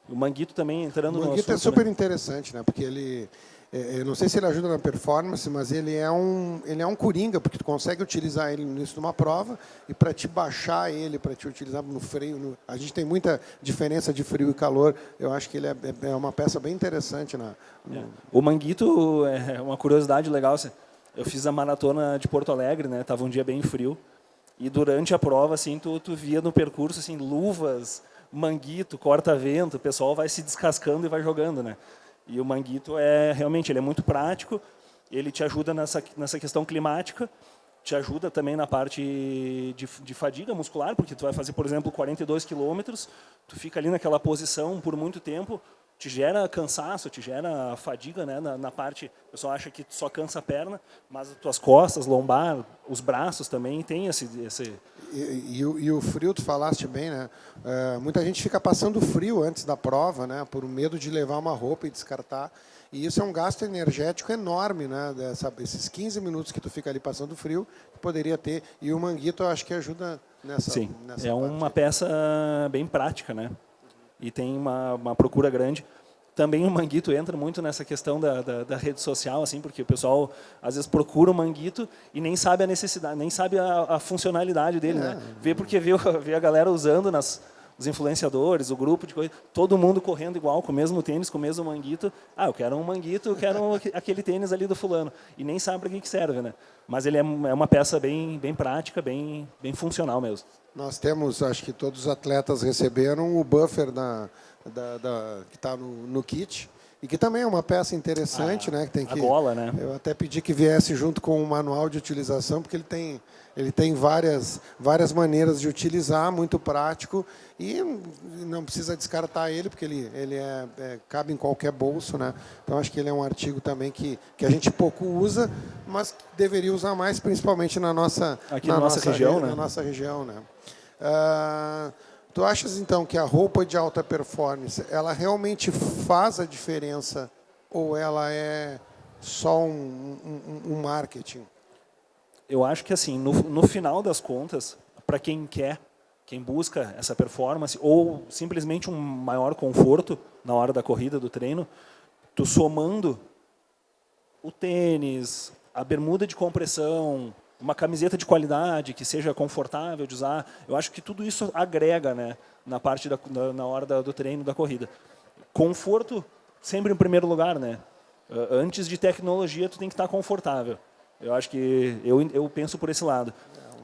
Speaker 5: O manguito também entrando no assunto. O
Speaker 1: manguito é super interessante, né? Porque ele... Eu não sei se ele ajuda na performance, mas ele é um coringa, porque tu consegue utilizar ele no início de uma prova e para te baixar ele, para te utilizar no freio. A gente tem muita diferença de frio e calor. Eu acho que ele é uma peça bem interessante.
Speaker 5: O manguito é uma curiosidade legal. Eu fiz a maratona de Porto Alegre, né? Tava um dia bem frio e durante a prova, assim, tu via no percurso assim luvas, manguito, corta-vento. O pessoal vai se descascando e vai jogando, né? E o manguito realmente ele é muito prático, ele te ajuda nessa questão climática, te ajuda também na parte de fadiga muscular, porque tu vai fazer, por exemplo, 42 quilômetros, tu fica ali naquela posição por muito tempo, te gera cansaço, te gera fadiga, né? Na parte, o pessoal acha que só cansa a perna, mas as tuas costas, lombar, os braços também tem esse...
Speaker 1: E o frio, tu falaste bem, né? Muita gente fica passando frio antes da prova, né? Por medo de levar uma roupa e descartar. E isso é um gasto energético enorme, né? Esses 15 minutos que tu fica ali passando frio, tu poderia ter. E o manguito, eu acho que ajuda nessa.
Speaker 5: Sim,
Speaker 1: nessa
Speaker 5: é uma peça bem prática, né? E tem uma procura grande. Também o manguito entra muito nessa questão da rede social, assim, porque o pessoal às vezes procura o manguito e nem sabe a necessidade, nem sabe a funcionalidade dele, né? Vê porque vê a galera usando os influenciadores, o grupo de coisa, todo mundo correndo igual, com o mesmo tênis, com o mesmo manguito. Eu quero um manguito, eu quero aquele tênis ali do fulano. E nem sabe para que serve, né? Mas ele é uma peça bem prática, bem funcional mesmo.
Speaker 1: Nós temos, acho que todos os atletas receberam o buffer que está no kit, e que também é uma peça interessante, né? Que tem
Speaker 5: a gola, né?
Speaker 1: Eu até pedi que viesse junto com o manual de utilização, porque ele tem várias maneiras de utilizar, muito prático, e não precisa descartar ele, porque ele cabe em qualquer bolso, né? Então acho que ele é um artigo também que a gente pouco usa, mas deveria usar mais, principalmente na nossa
Speaker 5: região, né?
Speaker 1: Na nossa região, né? Tu achas, então, que a roupa de alta performance, ela realmente faz a diferença ou ela é só um marketing?
Speaker 5: Eu acho que, assim, no final das contas, para quem busca essa performance ou simplesmente um maior conforto na hora da corrida, do treino, tu somando o tênis, a bermuda de compressão, uma camiseta de qualidade que seja confortável de usar, eu acho que tudo isso agrega, né, na parte na hora do treino, da corrida. Conforto sempre em primeiro lugar, né? Antes de tecnologia, tu tem que estar confortável. Eu acho que eu penso por esse lado.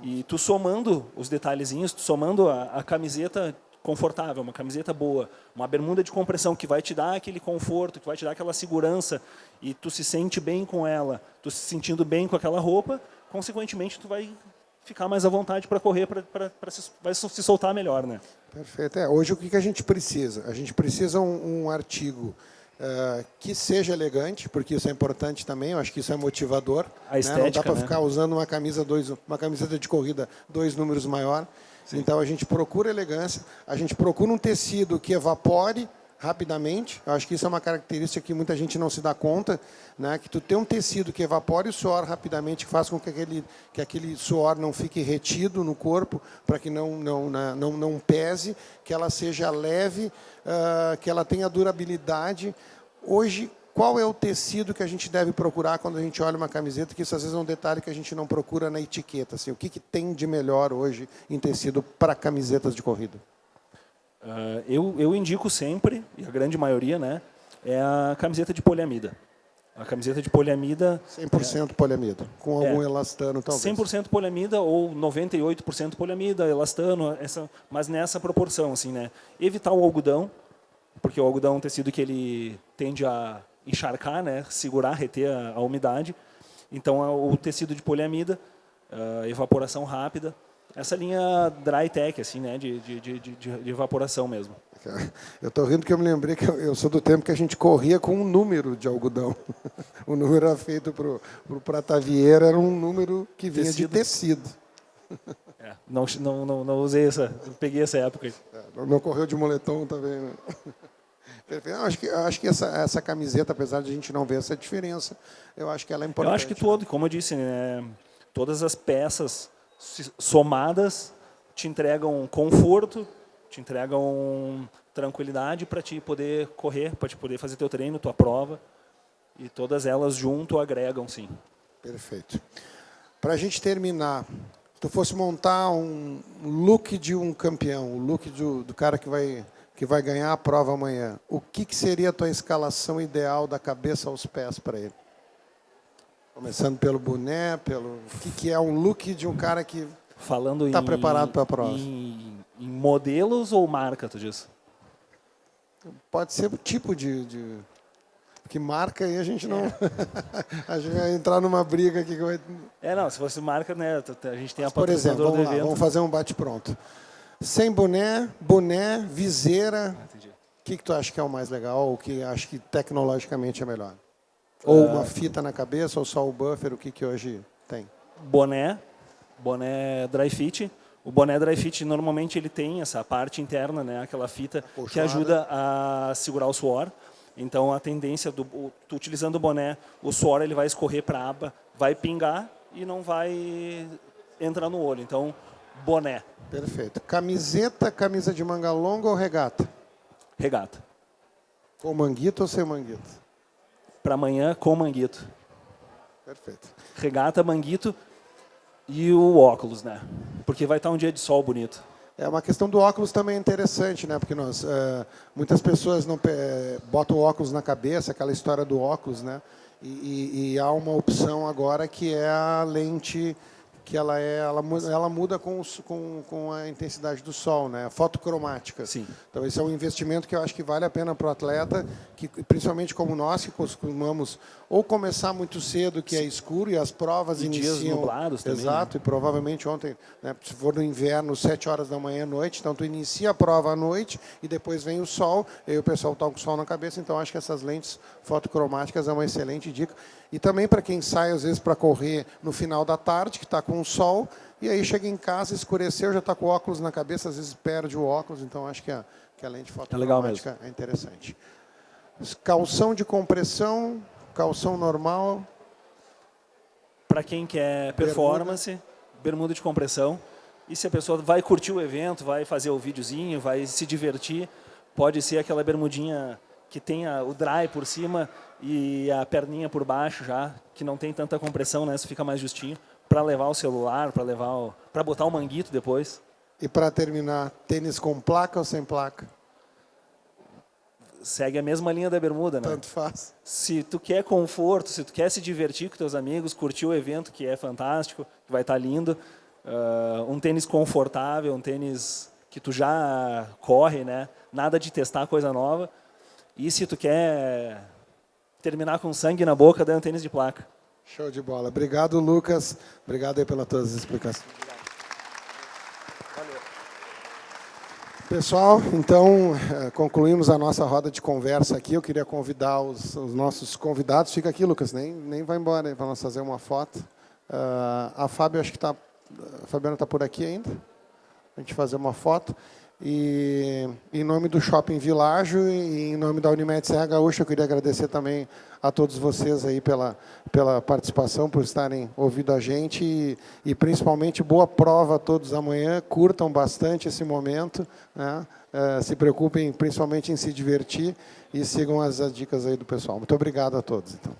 Speaker 5: E tu somando os detalhezinhos, tu somando a camiseta confortável, uma camiseta boa, uma bermuda de compressão que vai te dar aquele conforto, que vai te dar aquela segurança, e tu se sente bem com ela, tu se sentindo bem com aquela roupa, consequentemente tu vai ficar mais à vontade para correr, vai se soltar melhor, né?
Speaker 1: Perfeito. Hoje o que a gente precisa? A gente precisa um artigo que seja elegante, porque isso é importante também, eu acho que isso é motivador.
Speaker 5: A estética,
Speaker 1: não dá para
Speaker 5: né?
Speaker 1: ficar usando uma camiseta de corrida 2 números maior. Sim. Então a gente procura elegância, a gente procura um tecido que evapore rapidamente. Eu acho que isso é uma característica que muita gente não se dá conta, né? Que tu tem um tecido que evapore o suor rapidamente, que faz com que aquele suor não fique retido no corpo, para que não pese, que ela seja leve, que ela tenha durabilidade. Hoje, qual é o tecido que a gente deve procurar quando a gente olha uma camiseta? Que isso às vezes é um detalhe que a gente não procura na etiqueta. Assim, o que tem de melhor hoje em tecido para camisetas de corrida?
Speaker 5: Eu indico sempre, e a grande maioria, né, é a camiseta de poliamida. A camiseta de poliamida...
Speaker 1: 100% poliamida, com algum elastano, talvez.
Speaker 5: 100% poliamida ou 98% poliamida, elastano, mas nessa proporção, assim, né? Evitar o algodão, porque o algodão é um tecido que ele tende a encharcar, né, segurar, reter a umidade. Então, o tecido de poliamida, evaporação rápida, essa linha dry tech, assim, né, de evaporação mesmo.
Speaker 1: Eu estou rindo porque eu me lembrei que eu sou do tempo que a gente corria com um número de algodão. O número era feito para o Pratavieira, era um número que vinha de tecido.
Speaker 5: Não usei não peguei essa época.
Speaker 1: Não correu de moletom também, né? Acho que essa camiseta, apesar de a gente não ver essa diferença, eu acho que ela é importante.
Speaker 5: Eu acho que como eu disse, né, todas as peças somadas te entregam conforto, te entregam tranquilidade para te poder correr, para te poder fazer teu treino, tua prova, e todas elas junto agregam, sim.
Speaker 1: Perfeito. Para a gente terminar, se tu fosse montar um look de um campeão, o look do cara que vai ganhar a prova amanhã, o que seria a tua escalação ideal da cabeça aos pés para ele? Começando pelo boné, o que é um look de um cara que está preparado para a prova?
Speaker 5: Em modelos ou marca, tu diz?
Speaker 1: Pode ser o tipo de... Porque marca aí a gente não... a gente vai entrar numa briga aqui.
Speaker 5: Não, se fosse marca, né, a gente tem a
Speaker 1: por exemplo,
Speaker 5: patrocinadora do evento.
Speaker 1: Vamos fazer um bate-pronto. Sem boné, viseira. O que tu acha que é o mais legal, ou que acha que tecnologicamente é melhor? Ou uma fita na cabeça, ou só o buffer, o que hoje tem?
Speaker 5: Boné dry fit. O boné dry fit, normalmente, ele tem essa parte interna, né, aquela fita que ajuda a segurar o suor. Então, a tendência, tu utilizando o boné, o suor ele vai escorrer para a aba, vai pingar e não vai entrar no olho. Então, boné.
Speaker 1: Perfeito. Camisa de manga longa ou regata?
Speaker 5: Regata.
Speaker 1: Com manguito ou sem manguito?
Speaker 5: Para amanhã, com manguito.
Speaker 1: Perfeito.
Speaker 5: Regata, manguito e o óculos, né? Porque vai estar um dia de sol bonito.
Speaker 1: Uma questão do óculos também é interessante, né? Porque muitas pessoas não botam óculos na cabeça, aquela história do óculos, né? E há uma opção agora que é a lente que ela muda com a intensidade do sol, né? Fotocromática.
Speaker 5: Sim.
Speaker 1: Então esse é um investimento que eu acho que vale a pena para o atleta, que principalmente como nós que costumamos ou começar muito cedo, que é escuro, e as provas iniciam...
Speaker 5: dias nublados também.
Speaker 1: Exato,
Speaker 5: né?
Speaker 1: E provavelmente ontem, né, se for no inverno, 7 horas da manhã à noite, então tu inicia a prova à noite e depois vem o sol, e aí o pessoal está com o sol na cabeça, então acho que essas lentes fotocromáticas é uma excelente dica. E também para quem sai, às vezes, para correr no final da tarde, que está com o sol, e aí chega em casa, escureceu, já está com o óculos na cabeça, às vezes perde o óculos, então acho que a lente fotocromática é interessante. Calção de compressão, calção normal.
Speaker 5: Para quem quer performance, bermuda de compressão. E se a pessoa vai curtir o evento, vai fazer o videozinho, vai se divertir, pode ser aquela bermudinha que tenha o dry por cima e a perninha por baixo já, que não tem tanta compressão, né? Isso fica mais justinho, para levar o celular, para botar o manguito depois.
Speaker 1: E para terminar, tênis com placa ou sem placa?
Speaker 5: Segue a mesma linha da bermuda, né?
Speaker 1: Tanto faz.
Speaker 5: Se tu quer conforto, se tu quer se divertir com teus amigos, curtir o evento, que é fantástico, que vai estar lindo, um tênis confortável, um tênis que tu já corre, né? Nada de testar coisa nova. E se tu quer terminar com sangue na boca, daí um tênis de placa.
Speaker 1: Show de bola. Obrigado, Lucas. Obrigado aí pelas tuas explicações. Pessoal, então, concluímos a nossa roda de conversa aqui. Eu queria convidar os nossos convidados. Fica aqui, Lucas, nem vai embora para nós fazer uma foto. A Fábio, acho que está... A Fabiana está por aqui ainda. A gente fazer uma foto. E em nome do Shopping Világio e em nome da Unimed Serra Gaúcha, eu queria agradecer também a todos vocês aí pela participação, por estarem ouvindo a gente e principalmente boa prova a todos amanhã. Curtam bastante esse momento, né? Se preocupem principalmente em se divertir e sigam as dicas aí do pessoal. Muito obrigado a todos. Então.